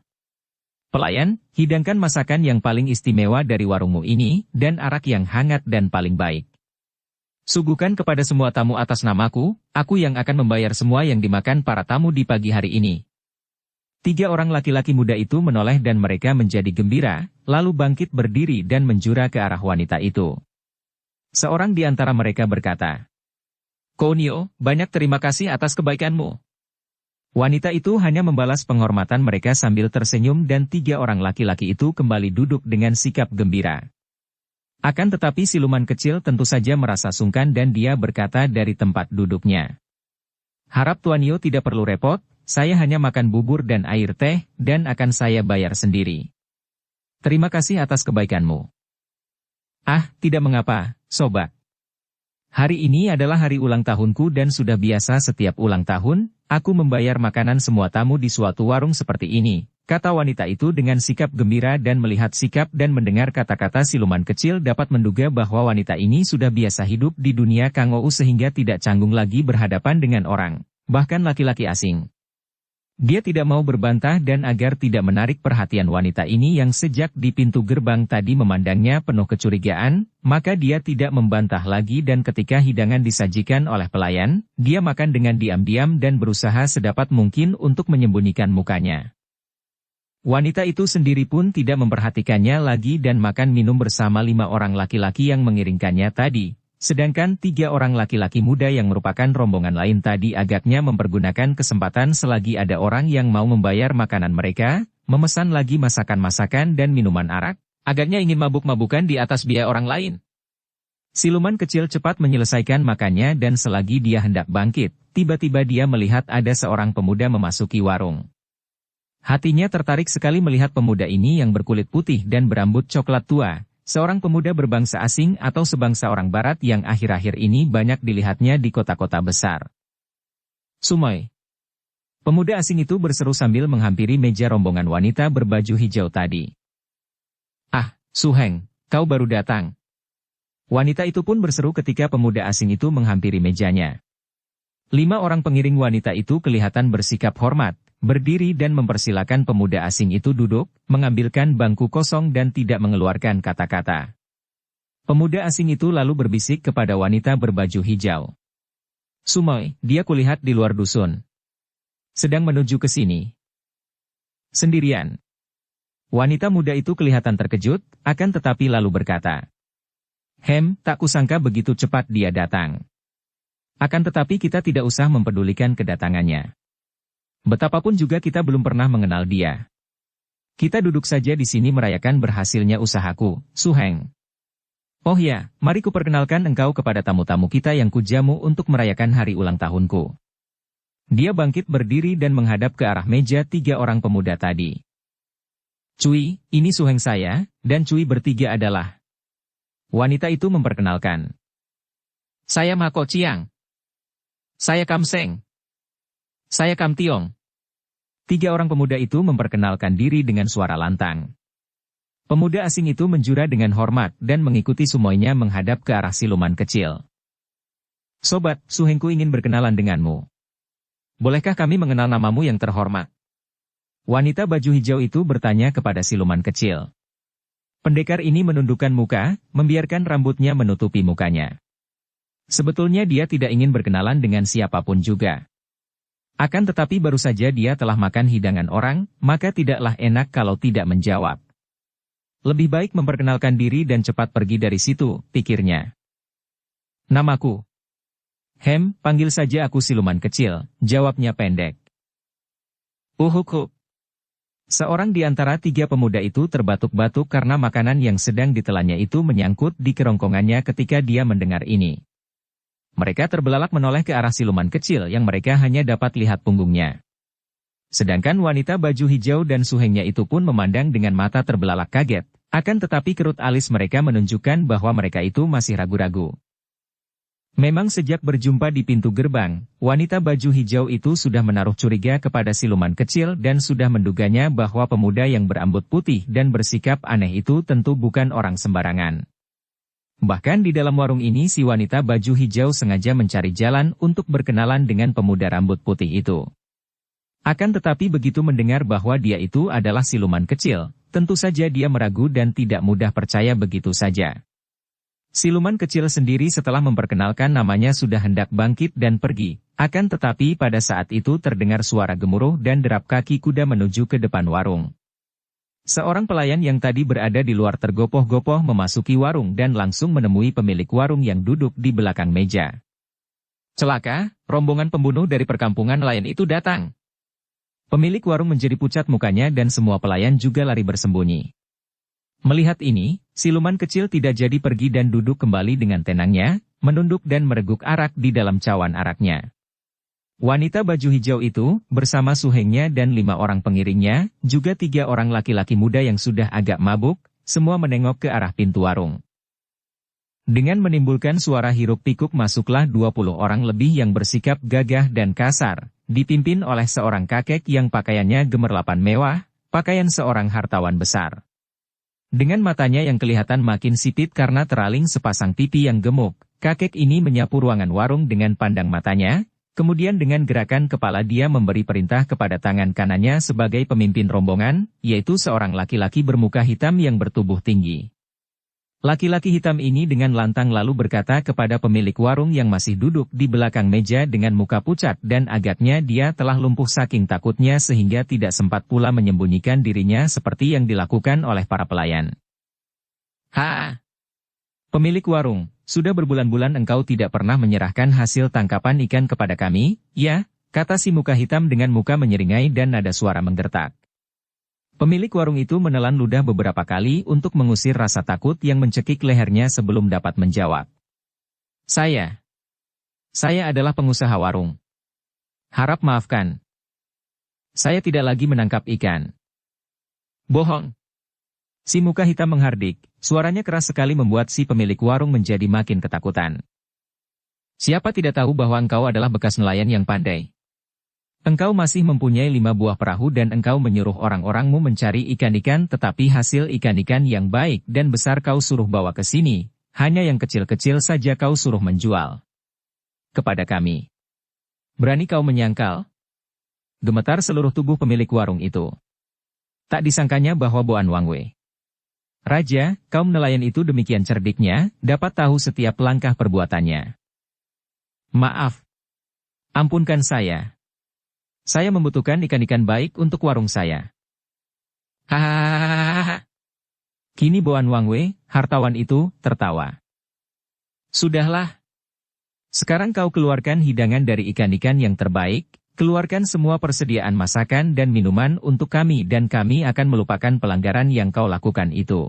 "Pelayan, hidangkan masakan yang paling istimewa dari warungmu ini, dan arak yang hangat dan paling baik. Suguhkan kepada semua tamu atas namaku, aku yang akan membayar semua yang dimakan para tamu di pagi hari ini." 3 orang laki-laki muda itu menoleh dan mereka menjadi gembira, lalu bangkit berdiri dan menjura ke arah wanita itu. Seorang di antara mereka berkata, "Konyo, banyak terima kasih atas kebaikanmu." Wanita itu hanya membalas penghormatan mereka sambil tersenyum dan 3 orang laki-laki itu kembali duduk dengan sikap gembira. Akan tetapi siluman kecil tentu saja merasa sungkan dan dia berkata dari tempat duduknya, "Harap Tuanio tidak perlu repot, saya hanya makan bubur dan air teh, dan akan saya bayar sendiri. Terima kasih atas kebaikanmu." "Ah, tidak mengapa, sobat. Hari ini adalah hari ulang tahunku dan sudah biasa setiap ulang tahun, aku membayar makanan semua tamu di suatu warung seperti ini," kata wanita itu dengan sikap gembira dan melihat sikap dan mendengar kata-kata siluman kecil dapat menduga bahwa wanita ini sudah biasa hidup di dunia Kangou sehingga tidak canggung lagi berhadapan dengan orang, bahkan laki-laki asing. Dia tidak mau berbantah dan agar tidak menarik perhatian wanita ini yang sejak di pintu gerbang tadi memandangnya penuh kecurigaan, maka dia tidak membantah lagi dan ketika hidangan disajikan oleh pelayan, dia makan dengan diam-diam dan berusaha sedapat mungkin untuk menyembunyikan mukanya. Wanita itu sendiri pun tidak memperhatikannya lagi dan makan minum bersama 5 orang laki-laki yang mengiringkannya tadi. Sedangkan 3 orang laki-laki muda yang merupakan rombongan lain tadi agaknya mempergunakan kesempatan selagi ada orang yang mau membayar makanan mereka, memesan lagi masakan-masakan dan minuman arak, agaknya ingin mabuk-mabukan di atas biaya orang lain. Siluman kecil cepat menyelesaikan makannya dan selagi dia hendak bangkit, tiba-tiba dia melihat ada seorang pemuda memasuki warung. Hatinya tertarik sekali melihat pemuda ini yang berkulit putih dan berambut coklat tua, seorang pemuda berbangsa asing atau sebangsa orang barat yang akhir-akhir ini banyak dilihatnya di kota-kota besar. Sumoy. Pemuda asing itu berseru sambil menghampiri meja rombongan wanita berbaju hijau tadi. Ah, Suheng, kau baru datang. Wanita itu pun berseru ketika pemuda asing itu menghampiri mejanya. 5 orang pengiring wanita itu kelihatan bersikap hormat, berdiri dan mempersilakan pemuda asing itu duduk, mengambilkan bangku kosong dan tidak mengeluarkan kata-kata. Pemuda asing itu lalu berbisik kepada wanita berbaju hijau. Sumoy, dia kulihat di luar dusun. Sedang menuju ke sini. Sendirian. Wanita muda itu kelihatan terkejut, akan tetapi lalu berkata. Tak kusangka begitu cepat dia datang. Akan tetapi kita tidak usah mempedulikan kedatangannya. Betapapun juga kita belum pernah mengenal dia. Kita duduk saja di sini merayakan berhasilnya usahaku, Suheng. Oh ya, mari kuperkenalkan engkau kepada tamu-tamu kita yang kujamu untuk merayakan hari ulang tahunku. Dia bangkit berdiri dan menghadap ke arah meja 3 orang pemuda tadi. Cui, ini Suheng saya, dan Cui bertiga adalah. Wanita itu memperkenalkan. Saya Mako Chiang. Saya Kam Seng. Saya Kam Tiong. 3 orang pemuda itu memperkenalkan diri dengan suara lantang. Pemuda asing itu menjura dengan hormat dan mengikuti Sumoynya menghadap ke arah siluman kecil. Sobat, Suhengku ingin berkenalan denganmu. Bolehkah kami mengenal namamu yang terhormat? Wanita baju hijau itu bertanya kepada siluman kecil. Pendekar ini menundukkan muka, membiarkan rambutnya menutupi mukanya. Sebetulnya dia tidak ingin berkenalan dengan siapapun juga. Akan tetapi baru saja dia telah makan hidangan orang, maka tidaklah enak kalau tidak menjawab. Lebih baik memperkenalkan diri dan cepat pergi dari situ, pikirnya. Namaku. Panggil saja aku siluman kecil, jawabnya pendek. Uhuk. Seorang di antara 3 pemuda itu terbatuk-batuk karena makanan yang sedang ditelannya itu menyangkut di kerongkongannya ketika dia mendengar ini. Mereka terbelalak menoleh ke arah siluman kecil yang mereka hanya dapat lihat punggungnya. Sedangkan wanita baju hijau dan Suhengnya itu pun memandang dengan mata terbelalak kaget, akan tetapi kerut alis mereka menunjukkan bahwa mereka itu masih ragu-ragu. Memang sejak berjumpa di pintu gerbang, wanita baju hijau itu sudah menaruh curiga kepada siluman kecil dan sudah menduganya bahwa pemuda yang berambut putih dan bersikap aneh itu tentu bukan orang sembarangan. Bahkan di dalam warung ini si wanita baju hijau sengaja mencari jalan untuk berkenalan dengan pemuda rambut putih itu. Akan tetapi begitu mendengar bahwa dia itu adalah siluman kecil, tentu saja dia meragu dan tidak mudah percaya begitu saja. Siluman kecil sendiri setelah memperkenalkan namanya sudah hendak bangkit dan pergi, akan tetapi pada saat itu terdengar suara gemuruh dan derap kaki kuda menuju ke depan warung. Seorang pelayan yang tadi berada di luar tergopoh-gopoh memasuki warung dan langsung menemui pemilik warung yang duduk di belakang meja. Celaka, rombongan pembunuh dari perkampungan nelayan itu datang. Pemilik warung menjadi pucat mukanya dan semua pelayan juga lari bersembunyi. Melihat ini, siluman kecil tidak jadi pergi dan duduk kembali dengan tenangnya, menunduk dan mereguk arak di dalam cawan araknya. Wanita baju hijau itu, bersama Suhengnya dan 5 orang pengiringnya, juga 3 orang laki-laki muda yang sudah agak mabuk, semua menengok ke arah pintu warung. Dengan menimbulkan suara hiruk-pikuk masuklah 20 orang lebih yang bersikap gagah dan kasar, dipimpin oleh seorang kakek yang pakaiannya gemerlapan mewah, pakaian seorang hartawan besar. Dengan matanya yang kelihatan makin sipit karena teraling sepasang pipi yang gemuk, kakek ini menyapu ruangan warung dengan pandang matanya. Kemudian dengan gerakan kepala dia memberi perintah kepada tangan kanannya sebagai pemimpin rombongan, yaitu seorang laki-laki bermuka hitam yang bertubuh tinggi. Laki-laki hitam ini dengan lantang lalu berkata kepada pemilik warung yang masih duduk di belakang meja dengan muka pucat dan agaknya dia telah lumpuh saking takutnya sehingga tidak sempat pula menyembunyikan dirinya seperti yang dilakukan oleh para pelayan. "Ha! Pemilik warung, sudah berbulan-bulan engkau tidak pernah menyerahkan hasil tangkapan ikan kepada kami, ya?" kata si muka hitam dengan muka menyeringai dan nada suara menggertak. Pemilik warung itu menelan ludah beberapa kali untuk mengusir rasa takut yang mencekik lehernya sebelum dapat menjawab. Saya adalah pengusaha warung. Harap maafkan. Saya tidak lagi menangkap ikan." "Bohong." Si muka hitam menghardik, suaranya keras sekali membuat si pemilik warung menjadi makin ketakutan. "Siapa tidak tahu bahwa engkau adalah bekas nelayan yang pandai? Engkau masih mempunyai 5 buah perahu dan engkau menyuruh orang-orangmu mencari ikan-ikan tetapi hasil ikan-ikan yang baik dan besar kau suruh bawa ke sini, hanya yang kecil-kecil saja kau suruh menjual kepada kami. Berani kau menyangkal?" Gemetar seluruh tubuh pemilik warung itu. Tak disangkanya bahwa Boan Wangwei, raja, kaum nelayan itu demikian cerdiknya, dapat tahu setiap langkah perbuatannya. "Maaf. Ampunkan saya. Saya membutuhkan ikan-ikan baik untuk warung saya." "Hahaha." Kini Boan Wangwei, hartawan itu, tertawa. "Sudahlah. Sekarang kau keluarkan hidangan dari ikan-ikan yang terbaik, keluarkan semua persediaan masakan dan minuman untuk kami dan kami akan melupakan pelanggaran yang kau lakukan itu.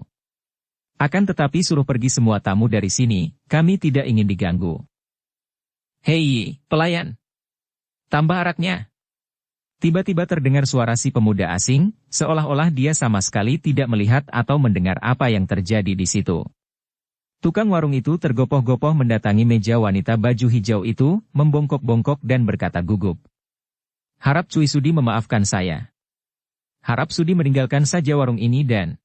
Akan tetapi suruh pergi semua tamu dari sini, kami tidak ingin diganggu." "Hei, pelayan. Tambah araknya." Tiba-tiba terdengar suara si pemuda asing, seolah-olah dia sama sekali tidak melihat atau mendengar apa yang terjadi di situ. Tukang warung itu tergopoh-gopoh mendatangi meja wanita baju hijau itu, membongkok-bongkok dan berkata gugup. "Harap Cui sudi memaafkan saya. Harap sudi meninggalkan saja warung ini dan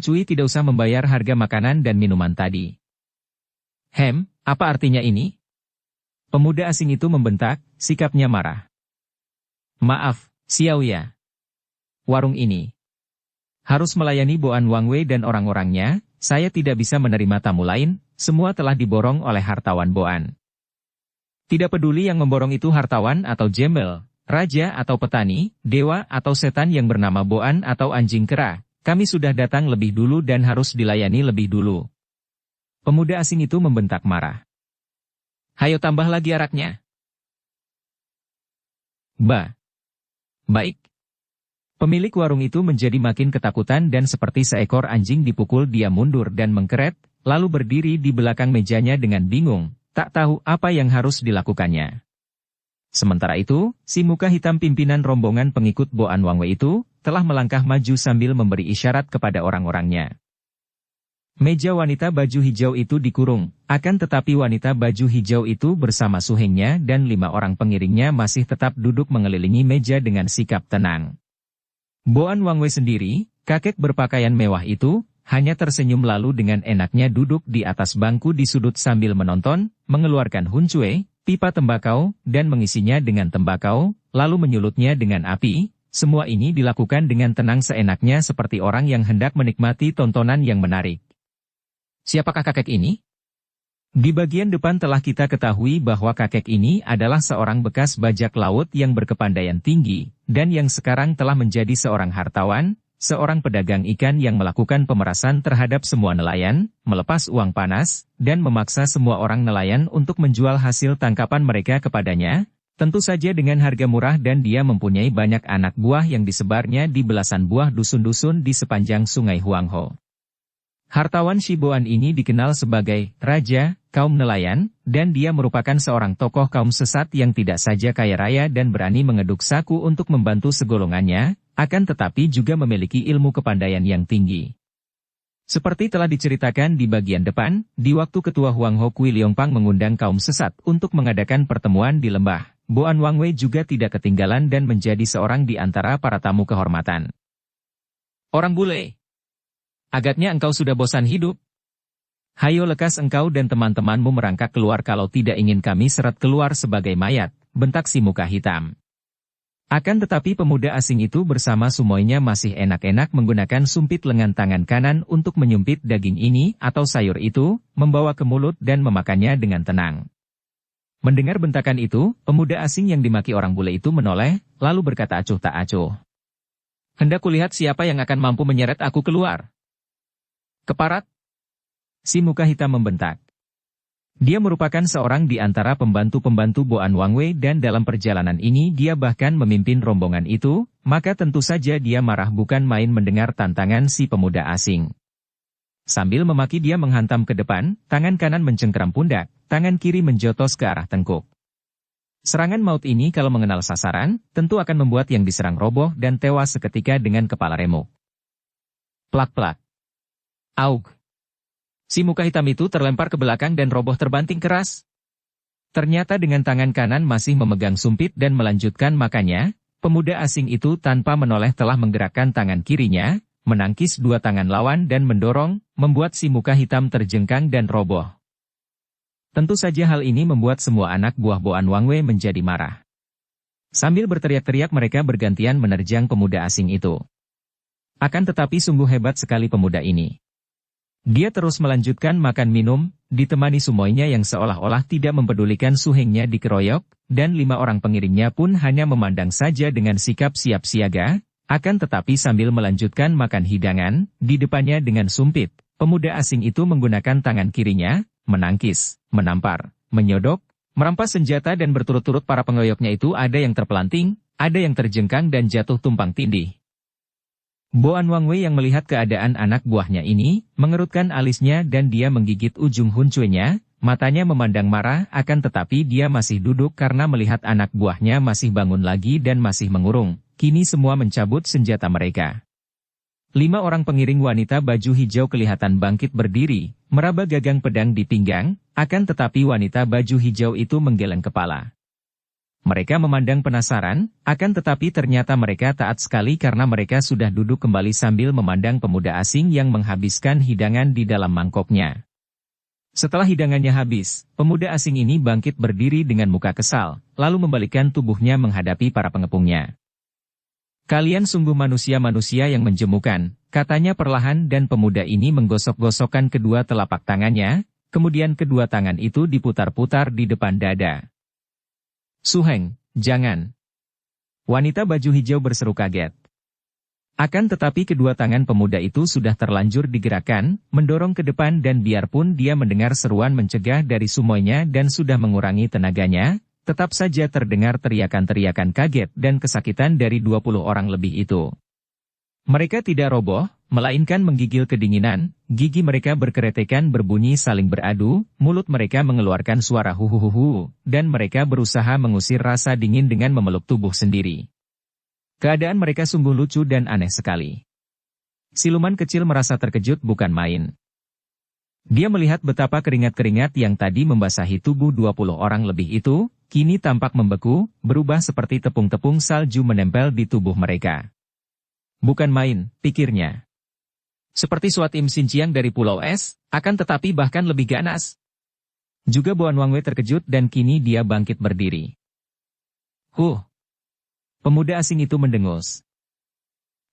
Cui tidak usah membayar harga makanan dan minuman tadi." Apa artinya ini?" Pemuda asing itu membentak, sikapnya marah. "Maaf, Xiaoya. Warung ini harus melayani Boan Wangwei dan orang-orangnya, saya tidak bisa menerima tamu lain, semua telah diborong oleh hartawan Boan. Tidak peduli yang memborong itu hartawan atau jembel, raja atau petani, dewa atau setan yang bernama Boan atau anjing kera, kami sudah datang lebih dulu dan harus dilayani lebih dulu." Pemuda asing itu membentak marah. "Hayo tambah lagi araknya." Baik. Pemilik warung itu menjadi makin ketakutan dan seperti seekor anjing dipukul dia mundur dan mengkeret, lalu berdiri di belakang mejanya dengan bingung, tak tahu apa yang harus dilakukannya. Sementara itu, si muka hitam pimpinan rombongan pengikut Boan Wangwei itu, telah melangkah maju sambil memberi isyarat kepada orang-orangnya. Meja wanita baju hijau itu dikurung, akan tetapi wanita baju hijau itu bersama suhengnya dan 5 orang pengiringnya masih tetap duduk mengelilingi meja dengan sikap tenang. Boan Wangwei sendiri, kakek berpakaian mewah itu, hanya tersenyum lalu dengan enaknya duduk di atas bangku di sudut sambil menonton, mengeluarkan huncue, pipa tembakau, dan mengisinya dengan tembakau, lalu menyulutnya dengan api. Semua ini dilakukan dengan tenang seenaknya seperti orang yang hendak menikmati tontonan yang menarik. Siapakah kakek ini? Di bagian depan telah kita ketahui bahwa kakek ini adalah seorang bekas bajak laut yang berkepandaian tinggi, dan yang sekarang telah menjadi seorang hartawan, seorang pedagang ikan yang melakukan pemerasan terhadap semua nelayan, melepas uang panas, dan memaksa semua orang nelayan untuk menjual hasil tangkapan mereka kepadanya, tentu saja dengan harga murah dan dia mempunyai banyak anak buah yang disebarnya di belasan buah dusun-dusun di sepanjang sungai Huangho. Hartawan Shi Boan ini dikenal sebagai Raja kaum nelayan, dan dia merupakan seorang tokoh kaum sesat yang tidak saja kaya raya dan berani mengeduk saku untuk membantu segolongannya, akan tetapi juga memiliki ilmu kepandaian yang tinggi. Seperti telah diceritakan di bagian depan, di waktu Ketua Huangho Kui Liongpang mengundang kaum sesat untuk mengadakan pertemuan di lembah, Boan Wangwei juga tidak ketinggalan dan menjadi seorang di antara para tamu kehormatan. "Orang bule, agaknya engkau sudah bosan hidup. Hayo lekas engkau dan teman-temanmu merangkak keluar kalau tidak ingin kami seret keluar sebagai mayat," bentak si muka hitam. Akan tetapi pemuda asing itu bersama sumoinya masih enak-enak menggunakan sumpit lengan tangan kanan untuk menyumpit daging ini atau sayur itu, membawa ke mulut dan memakannya dengan tenang. Mendengar bentakan itu, pemuda asing yang dimaki orang bule itu menoleh, lalu berkata acuh tak acuh. Hendak kulihat siapa yang akan mampu menyeret aku keluar. Keparat. Si muka hitam membentak. Dia merupakan seorang di antara pembantu-pembantu Boan Wangwei dan dalam perjalanan ini dia bahkan memimpin rombongan itu, maka tentu saja dia marah bukan main mendengar tantangan si pemuda asing. Sambil memaki dia menghantam ke depan, tangan kanan mencengkeram pundak, tangan kiri menjotos ke arah tengkuk. Serangan maut ini kalau mengenal sasaran, tentu akan membuat yang diserang roboh dan tewas seketika dengan kepala remuk. Plak-plak. Aug. Si muka hitam itu terlempar ke belakang dan roboh terbanting keras. Ternyata dengan tangan kanan masih memegang sumpit dan melanjutkan makannya, pemuda asing itu tanpa menoleh telah menggerakkan tangan kirinya, menangkis dua tangan lawan dan mendorong, membuat si muka hitam terjengkang dan roboh. Tentu saja hal ini membuat semua anak buah Boan Wangwei menjadi marah. Sambil berteriak-teriak mereka bergantian menerjang pemuda asing itu. Akan tetapi sungguh hebat sekali pemuda ini. Dia terus melanjutkan makan minum, ditemani sumoinya yang seolah-olah tidak mempedulikan suhengnya dikeroyok, dan 5 orang pengiringnya pun hanya memandang saja dengan sikap siap siaga, akan tetapi sambil melanjutkan makan hidangan, di depannya dengan sumpit, pemuda asing itu menggunakan tangan kirinya, menangkis, menampar, menyodok, merampas senjata dan berturut-turut para pengeroyoknya itu ada yang terpelanting, ada yang terjengkang dan jatuh tumpang tindih. Boan Wangwei yang melihat keadaan anak buahnya ini, mengerutkan alisnya dan dia menggigit ujung huncuenya, matanya memandang marah akan tetapi dia masih duduk karena melihat anak buahnya masih bangun lagi dan masih mengurung, kini semua mencabut senjata mereka. 5 orang pengiring wanita baju hijau kelihatan bangkit berdiri, meraba gagang pedang di pinggang, akan tetapi wanita baju hijau itu menggeleng kepala. Mereka memandang penasaran, akan tetapi ternyata mereka taat sekali karena mereka sudah duduk kembali sambil memandang pemuda asing yang menghabiskan hidangan di dalam mangkoknya. Setelah hidangannya habis, pemuda asing ini bangkit berdiri dengan muka kesal, lalu membalikkan tubuhnya menghadapi para pengepungnya. Kalian sungguh manusia-manusia yang menjemukan, katanya perlahan dan pemuda ini menggosok-gosokkan kedua telapak tangannya, kemudian kedua tangan itu diputar-putar di depan dada. Suheng, jangan. Wanita baju hijau berseru kaget. Akan tetapi kedua tangan pemuda itu sudah terlanjur digerakkan, mendorong ke depan dan biarpun dia mendengar seruan mencegah dari sumoinya dan sudah mengurangi tenaganya, tetap saja terdengar teriakan-teriakan kaget dan kesakitan dari 20 orang lebih itu. Mereka tidak roboh, melainkan menggigil kedinginan, gigi mereka berkeretekan berbunyi saling beradu, mulut mereka mengeluarkan suara huhuhuhu, dan mereka berusaha mengusir rasa dingin dengan memeluk tubuh sendiri. Keadaan mereka sungguh lucu dan aneh sekali. Siluman kecil merasa terkejut bukan main. Dia melihat betapa keringat-keringat yang tadi membasahi tubuh 20 orang lebih itu, kini tampak membeku, berubah seperti tepung-tepung salju menempel di tubuh mereka. Bukan main, pikirnya. Seperti Suat Im Xinjiang dari Pulau Es, akan tetapi bahkan lebih ganas. Juga Boan Wangwei terkejut dan kini dia bangkit berdiri. Pemuda asing itu mendengus.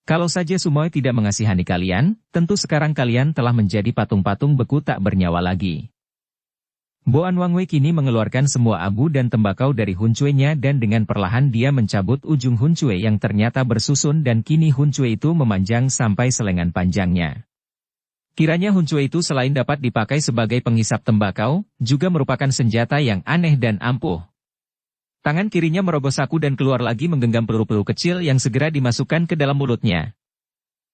Kalau saja Sumoi tidak mengasihani kalian, tentu sekarang kalian telah menjadi patung-patung beku tak bernyawa lagi. Boan Wangwei kini mengeluarkan semua abu dan tembakau dari huncuenya dan dengan perlahan dia mencabut ujung huncue yang ternyata bersusun dan kini huncue itu memanjang sampai selengan panjangnya. Kiranya huncue itu selain dapat dipakai sebagai penghisap tembakau, juga merupakan senjata yang aneh dan ampuh. Tangan kirinya merogoh saku dan keluar lagi menggenggam peluru-peluru kecil yang segera dimasukkan ke dalam mulutnya.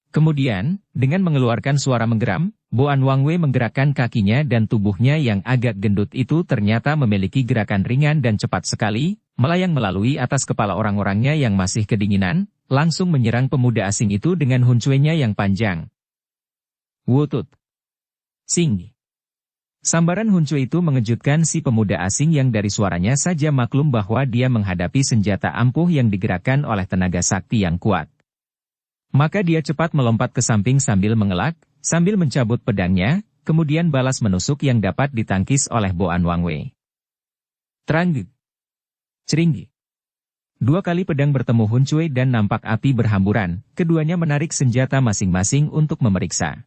Kemudian, dengan mengeluarkan suara menggeram, Boan Wangwei menggerakkan kakinya dan tubuhnya yang agak gendut itu ternyata memiliki gerakan ringan dan cepat sekali, melayang melalui atas kepala orang-orangnya yang masih kedinginan, langsung menyerang pemuda asing itu dengan huncuenya yang panjang. Wutut. Sing. Sambaran huncu itu mengejutkan si pemuda asing yang dari suaranya saja maklum bahwa dia menghadapi senjata ampuh yang digerakkan oleh tenaga sakti yang kuat. Maka dia cepat melompat ke samping sambil mengelak, sambil mencabut pedangnya, kemudian balas menusuk yang dapat ditangkis oleh Boan Wangwei. Trang. Cering. 2 kali pedang bertemu Hun Cui dan nampak api berhamburan, keduanya menarik senjata masing-masing untuk memeriksa.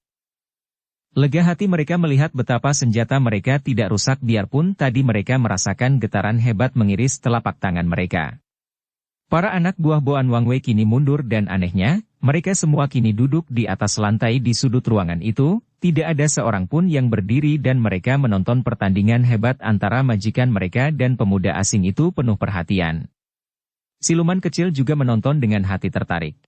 Lega hati mereka melihat betapa senjata mereka tidak rusak biarpun tadi mereka merasakan getaran hebat mengiris telapak tangan mereka. Para anak buah Boan Wangwei kini mundur dan anehnya, mereka semua kini duduk di atas lantai di sudut ruangan itu, tidak ada seorang pun yang berdiri dan mereka menonton pertandingan hebat antara majikan mereka dan pemuda asing itu penuh perhatian. Siluman kecil juga menonton dengan hati tertarik.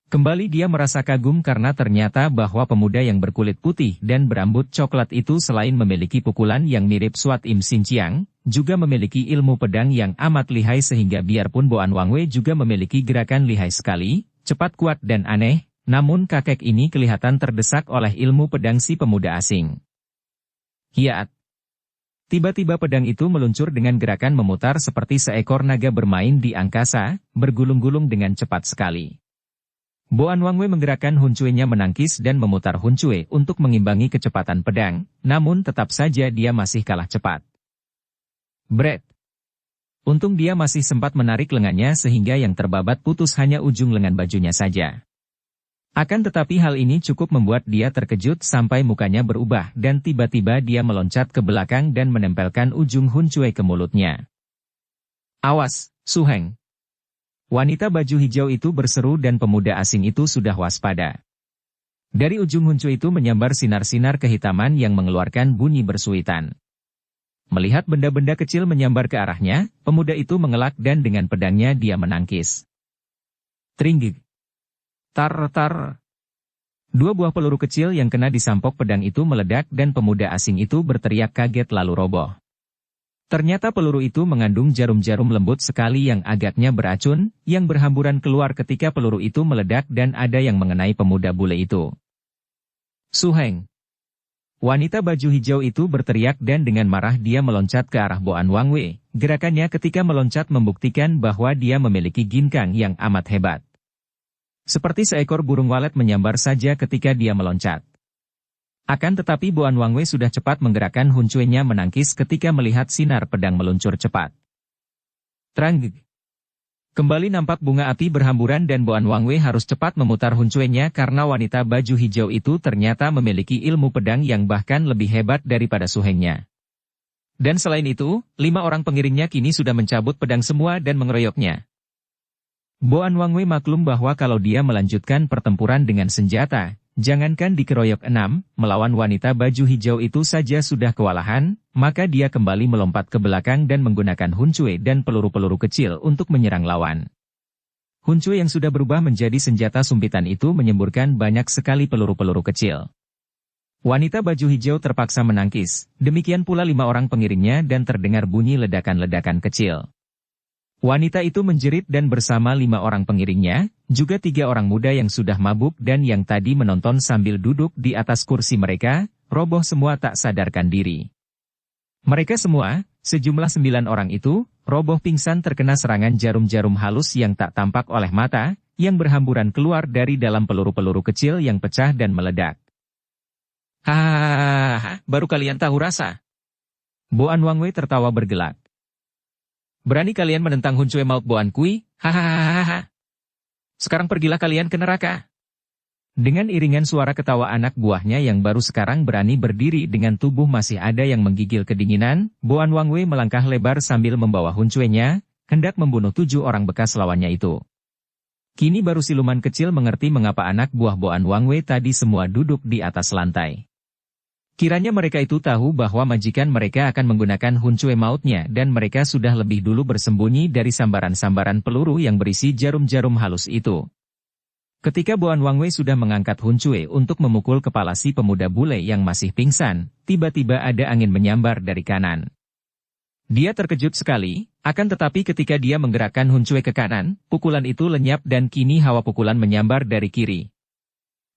Kembali dia merasa kagum karena ternyata bahwa pemuda yang berkulit putih dan berambut coklat itu selain memiliki pukulan yang mirip Swat Im Sin Chiang, juga memiliki ilmu pedang yang amat lihai sehingga biarpun Boan Wangwei juga memiliki gerakan lihai sekali, cepat kuat dan aneh, namun kakek ini kelihatan terdesak oleh ilmu pedang si pemuda asing. Hiat! Tiba-tiba pedang itu meluncur dengan gerakan memutar seperti seekor naga bermain di angkasa, bergulung-gulung dengan cepat sekali. Boan Wangwei menggerakkan Hun Cui-nya menangkis dan memutar Hun Cui untuk mengimbangi kecepatan pedang, namun tetap saja dia masih kalah cepat. Bret! Untung dia masih sempat menarik lengannya sehingga yang terbabat putus hanya ujung lengan bajunya saja. Akan tetapi hal ini cukup membuat dia terkejut sampai mukanya berubah dan tiba-tiba dia meloncat ke belakang dan menempelkan ujung Hun Cui ke mulutnya. Awas, Su Heng! Wanita baju hijau itu berseru dan pemuda asing itu sudah waspada. Dari ujung Hun Cui itu menyambar sinar-sinar kehitaman yang mengeluarkan bunyi bersuitan. Melihat benda-benda kecil menyambar ke arahnya, pemuda itu mengelak dan dengan pedangnya dia menangkis. Tringgig! Tar-tar! 2 buah peluru kecil yang kena di sampok pedang itu meledak dan pemuda asing itu berteriak kaget lalu roboh. Ternyata peluru itu mengandung jarum-jarum lembut sekali yang agaknya beracun, yang berhamburan keluar ketika peluru itu meledak dan ada yang mengenai pemuda bule itu. Su Heng! Wanita baju hijau itu berteriak dan dengan marah dia meloncat ke arah Boan Wangwei. Gerakannya ketika meloncat membuktikan bahwa dia memiliki ginkang yang amat hebat. Seperti seekor burung walet menyambar saja ketika dia meloncat. Akan tetapi Boan Wangwei sudah cepat menggerakkan Hun Cui-nya menangkis ketika melihat sinar pedang meluncur cepat. Trang! Kembali nampak bunga api berhamburan dan Boan Wangwei harus cepat memutar Hun Cui-nya karena wanita baju hijau itu ternyata memiliki ilmu pedang yang bahkan lebih hebat daripada Su Heng-nya. Dan selain itu, 5 orang pengiringnya kini sudah mencabut pedang semua dan mengeroyoknya. Boan Wangwei maklum bahwa kalau dia melanjutkan pertempuran dengan senjata, jangankan dikeroyok 6, melawan wanita baju hijau itu saja sudah kewalahan, maka dia kembali melompat ke belakang dan menggunakan Hun Cui dan peluru-peluru kecil untuk menyerang lawan. Hun Cui yang sudah berubah menjadi senjata sumpitan itu menyemburkan banyak sekali peluru-peluru kecil. Wanita baju hijau terpaksa menangkis, demikian pula 5 orang pengiringnya dan terdengar bunyi ledakan-ledakan kecil. Wanita itu menjerit dan bersama 5 orang pengiringnya, juga 3 orang muda yang sudah mabuk dan yang tadi menonton sambil duduk di atas kursi mereka, roboh semua tak sadarkan diri. Mereka semua, sejumlah 9 orang itu, roboh pingsan terkena serangan jarum-jarum halus yang tak tampak oleh mata, yang berhamburan keluar dari dalam peluru-peluru kecil yang pecah dan meledak. Hahaha, baru kalian tahu rasa. Boan Wangwei tertawa bergelak. Berani kalian menentang Hun Cui Maut Boan Kui? Hahaha. Sekarang pergilah kalian ke neraka. Dengan iringan suara ketawa anak buahnya yang baru sekarang berani berdiri dengan tubuh masih ada yang menggigil kedinginan, Boan Wangwei melangkah lebar sambil membawa Hun Cui-nya, hendak membunuh 7 orang bekas lawannya itu. Kini baru siluman kecil mengerti mengapa anak buah Boan Wangwei tadi semua duduk di atas lantai. Kiranya mereka itu tahu bahwa majikan mereka akan menggunakan Hun Cui mautnya dan mereka sudah lebih dulu bersembunyi dari sambaran-sambaran peluru yang berisi jarum-jarum halus itu. Ketika Boan Wangwei sudah mengangkat Hun Cui untuk memukul kepala si pemuda bule yang masih pingsan, tiba-tiba ada angin menyambar dari kanan. Dia terkejut sekali, akan tetapi ketika dia menggerakkan Hun Cui ke kanan, pukulan itu lenyap dan kini hawa pukulan menyambar dari kiri.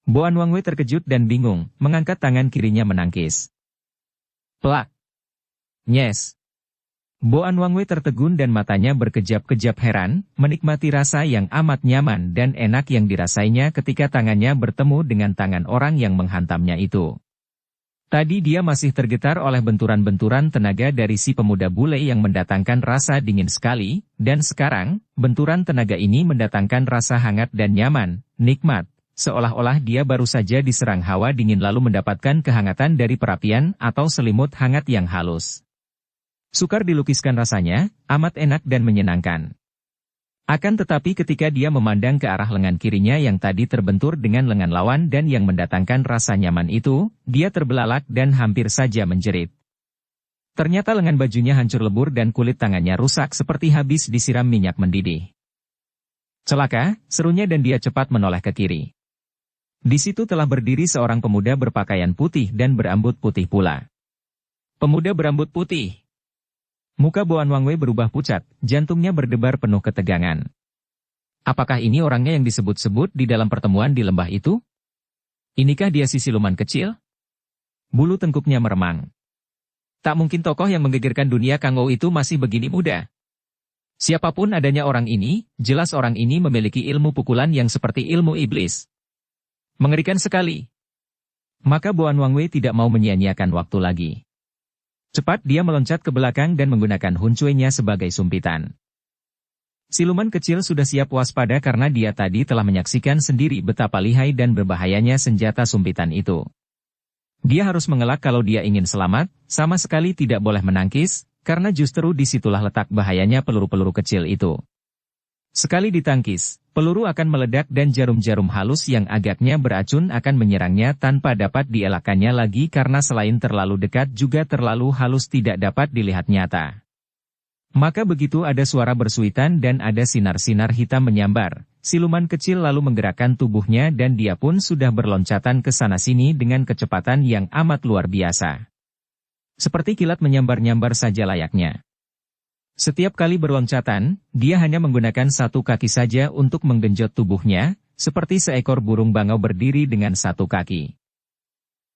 Boan Wangwei terkejut dan bingung, mengangkat tangan kirinya menangkis. Plak! Nyes! Boan Wangwei tertegun dan matanya berkejap-kejap heran, menikmati rasa yang amat nyaman dan enak yang dirasainya ketika tangannya bertemu dengan tangan orang yang menghantamnya itu. Tadi dia masih tergetar oleh benturan-benturan tenaga dari si pemuda bule yang mendatangkan rasa dingin sekali, dan sekarang, benturan tenaga ini mendatangkan rasa hangat dan nyaman, nikmat, seolah-olah dia baru saja diserang hawa dingin lalu mendapatkan kehangatan dari perapian atau selimut hangat yang halus. Sukar dilukiskan rasanya, amat enak dan menyenangkan. Akan tetapi ketika dia memandang ke arah lengan kirinya yang tadi terbentur dengan lengan lawan dan yang mendatangkan rasa nyaman itu, dia terbelalak dan hampir saja menjerit. Ternyata lengan bajunya hancur lebur dan kulit tangannya rusak seperti habis disiram minyak mendidih. Celaka, serunya dan dia cepat menoleh ke kiri. Di situ telah berdiri seorang pemuda berpakaian putih dan berambut putih pula. Pemuda berambut putih. Muka Boan Wangwei berubah pucat, jantungnya berdebar penuh ketegangan. Apakah ini orangnya yang disebut-sebut di dalam pertemuan di lembah itu? Inikah dia si siluman kecil? Bulu tengkuknya meremang. Tak mungkin tokoh yang menggegerkan dunia Kangou itu masih begini muda. Siapapun adanya orang ini, jelas orang ini memiliki ilmu pukulan yang seperti ilmu iblis. Mengerikan sekali. Maka Boan Wangwei tidak mau menyia-nyiakan waktu lagi. Cepat dia meloncat ke belakang dan menggunakan huncuinya sebagai sumpitan. Siluman kecil sudah siap waspada karena dia tadi telah menyaksikan sendiri betapa lihai dan berbahayanya senjata sumpitan itu. Dia harus mengelak kalau dia ingin selamat, sama sekali tidak boleh menangkis, karena justru disitulah letak bahayanya peluru-peluru kecil itu. Sekali ditangkis, peluru akan meledak dan jarum-jarum halus yang agaknya beracun akan menyerangnya tanpa dapat dielakkannya lagi karena selain terlalu dekat juga terlalu halus tidak dapat dilihat nyata. Maka begitu ada suara bersuitan dan ada sinar-sinar hitam menyambar, siluman kecil lalu menggerakkan tubuhnya dan dia pun sudah berloncatan ke sana-sini dengan kecepatan yang amat luar biasa. Seperti kilat menyambar-nyambar saja layaknya. Setiap kali berloncatan, dia hanya menggunakan satu kaki saja untuk menggenjot tubuhnya, seperti seekor burung bangau berdiri dengan satu kaki.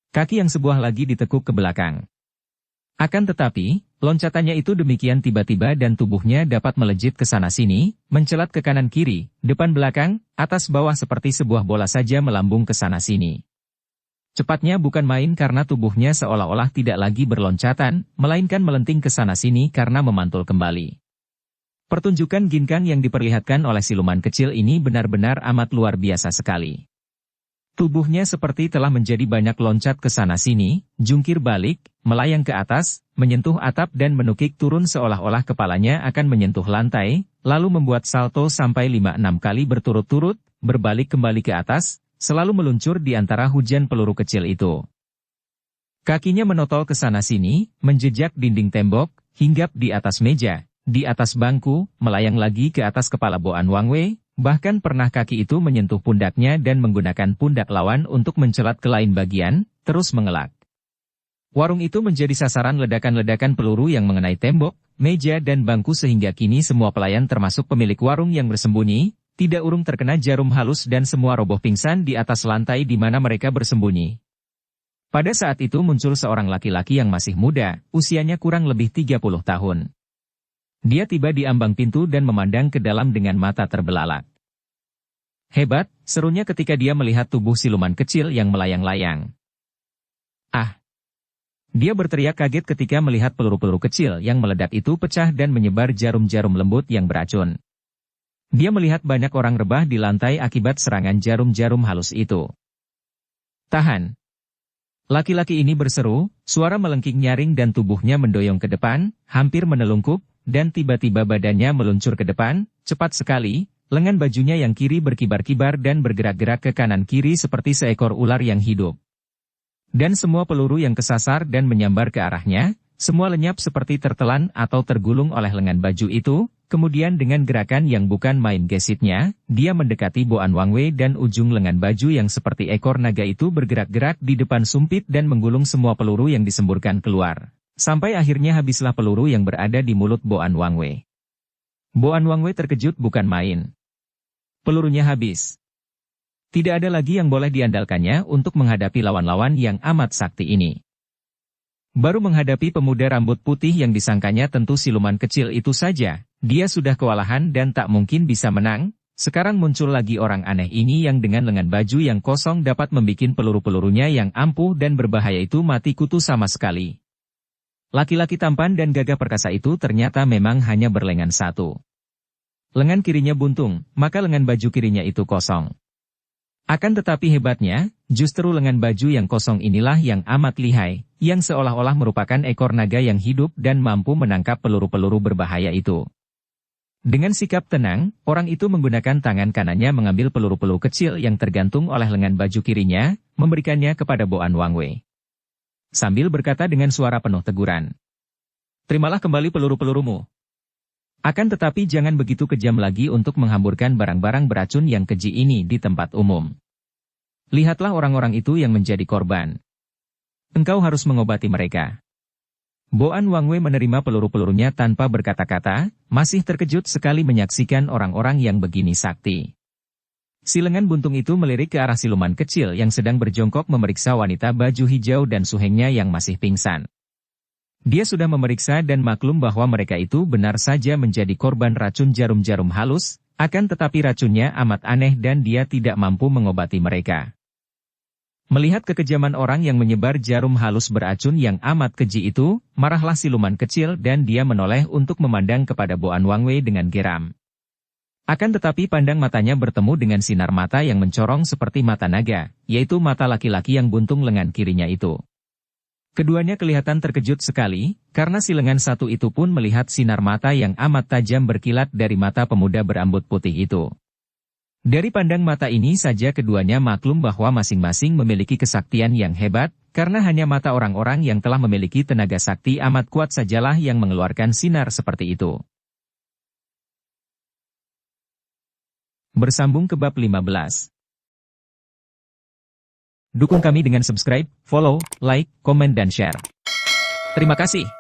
Kaki yang sebuah lagi ditekuk ke belakang. Akan tetapi, loncatannya itu demikian tiba-tiba dan tubuhnya dapat melejit ke sana-sini, mencelat ke kanan-kiri, depan-belakang, atas-bawah seperti sebuah bola saja melambung ke sana-sini. Cepatnya bukan main karena tubuhnya seolah-olah tidak lagi berloncatan, melainkan melenting ke sana-sini karena memantul kembali. Pertunjukan ginkang yang diperlihatkan oleh siluman kecil ini benar-benar amat luar biasa sekali. Tubuhnya seperti telah menjadi banyak loncat ke sana-sini, jungkir balik, melayang ke atas, menyentuh atap dan menukik turun seolah-olah kepalanya akan menyentuh lantai, lalu membuat salto sampai 5-6 kali berturut-turut, berbalik kembali ke atas, selalu meluncur di antara hujan peluru kecil itu. Kakinya menotol ke sana-sini, menjejak dinding tembok, hinggap di atas meja, di atas bangku, melayang lagi ke atas kepala Boan Wangwei, bahkan pernah kaki itu menyentuh pundaknya dan menggunakan pundak lawan untuk mencelat ke lain bagian, terus mengelak. Warung itu menjadi sasaran ledakan-ledakan peluru yang mengenai tembok, meja dan bangku sehingga kini semua pelayan termasuk pemilik warung yang bersembunyi, tidak urung terkena jarum halus dan semua roboh pingsan di atas lantai di mana mereka bersembunyi. Pada saat itu muncul seorang laki-laki yang masih muda, usianya kurang lebih 30 tahun. Dia tiba di ambang pintu dan memandang ke dalam dengan mata terbelalak. Hebat, serunya ketika dia melihat tubuh siluman kecil yang melayang-layang. Ah! Dia berteriak kaget ketika melihat peluru-peluru kecil yang meledak itu pecah dan menyebar jarum-jarum lembut yang beracun. Dia melihat banyak orang rebah di lantai akibat serangan jarum-jarum halus itu. Tahan! Laki-laki ini berseru, suara melengking nyaring dan tubuhnya mendoyong ke depan, hampir menelungkup, dan tiba-tiba badannya meluncur ke depan, cepat sekali, lengan bajunya yang kiri berkibar-kibar dan bergerak-gerak ke kanan-kiri seperti seekor ular yang hidup. Dan semua peluru yang kesasar dan menyambar ke arahnya, semua lenyap seperti tertelan atau tergulung oleh lengan baju itu, kemudian dengan gerakan yang bukan main gesitnya, dia mendekati Boan Wangwei dan ujung lengan baju yang seperti ekor naga itu bergerak-gerak di depan sumpit dan menggulung semua peluru yang disemburkan keluar. Sampai akhirnya habislah peluru yang berada di mulut Boan Wangwei. Boan Wangwei terkejut bukan main. Pelurunya habis. Tidak ada lagi yang boleh diandalkannya untuk menghadapi lawan-lawan yang amat sakti ini. Baru menghadapi pemuda rambut putih yang disangkanya tentu siluman kecil itu saja, dia sudah kewalahan dan tak mungkin bisa menang, Sekarang muncul lagi orang aneh ini yang dengan lengan baju yang kosong dapat membikin peluru-pelurunya yang ampuh dan berbahaya itu mati kutu sama sekali. Laki-laki tampan dan gagah perkasa itu ternyata memang hanya berlengan satu. Lengan kirinya buntung, maka lengan baju kirinya itu kosong. Akan tetapi hebatnya, justru lengan baju yang kosong inilah yang amat lihai, yang seolah-olah merupakan ekor naga yang hidup dan mampu menangkap peluru-peluru berbahaya itu. Dengan sikap tenang, orang itu menggunakan tangan kanannya mengambil peluru-peluru kecil yang tergantung oleh lengan baju kirinya, memberikannya kepada Boan Wangwei. Sambil berkata dengan suara penuh teguran. Terimalah kembali peluru-pelurumu. Akan tetapi jangan begitu kejam lagi untuk menghamburkan barang-barang beracun yang keji ini di tempat umum. Lihatlah orang-orang itu yang menjadi korban. Engkau harus mengobati mereka. Boan Wangwei menerima peluru-pelurunya tanpa berkata-kata, masih terkejut sekali menyaksikan orang-orang yang begini sakti. Si lengan buntung itu melirik ke arah siluman kecil yang sedang berjongkok memeriksa wanita baju hijau dan suhengnya yang masih pingsan. Dia sudah memeriksa dan maklum bahwa mereka itu benar saja menjadi korban racun jarum-jarum halus, akan tetapi racunnya amat aneh dan dia tidak mampu mengobati mereka. Melihat kekejaman orang yang menyebar jarum halus beracun yang amat keji itu, marahlah siluman kecil dan dia menoleh untuk memandang kepada Boan Wangwei dengan geram. Akan tetapi pandang matanya bertemu dengan sinar mata yang mencorong seperti mata naga, yaitu mata laki-laki yang buntung lengan kirinya itu. Keduanya kelihatan terkejut sekali, karena si lengan satu itu pun melihat sinar mata yang amat tajam berkilat dari mata pemuda berambut putih itu. Dari pandang mata ini saja keduanya maklum bahwa masing-masing memiliki kesaktian yang hebat, karena hanya mata orang-orang yang telah memiliki tenaga sakti amat kuat sajalah yang mengeluarkan sinar seperti itu. Bersambung ke bab 15. Dukung kami dengan subscribe, follow, like, komen dan share. Terima kasih.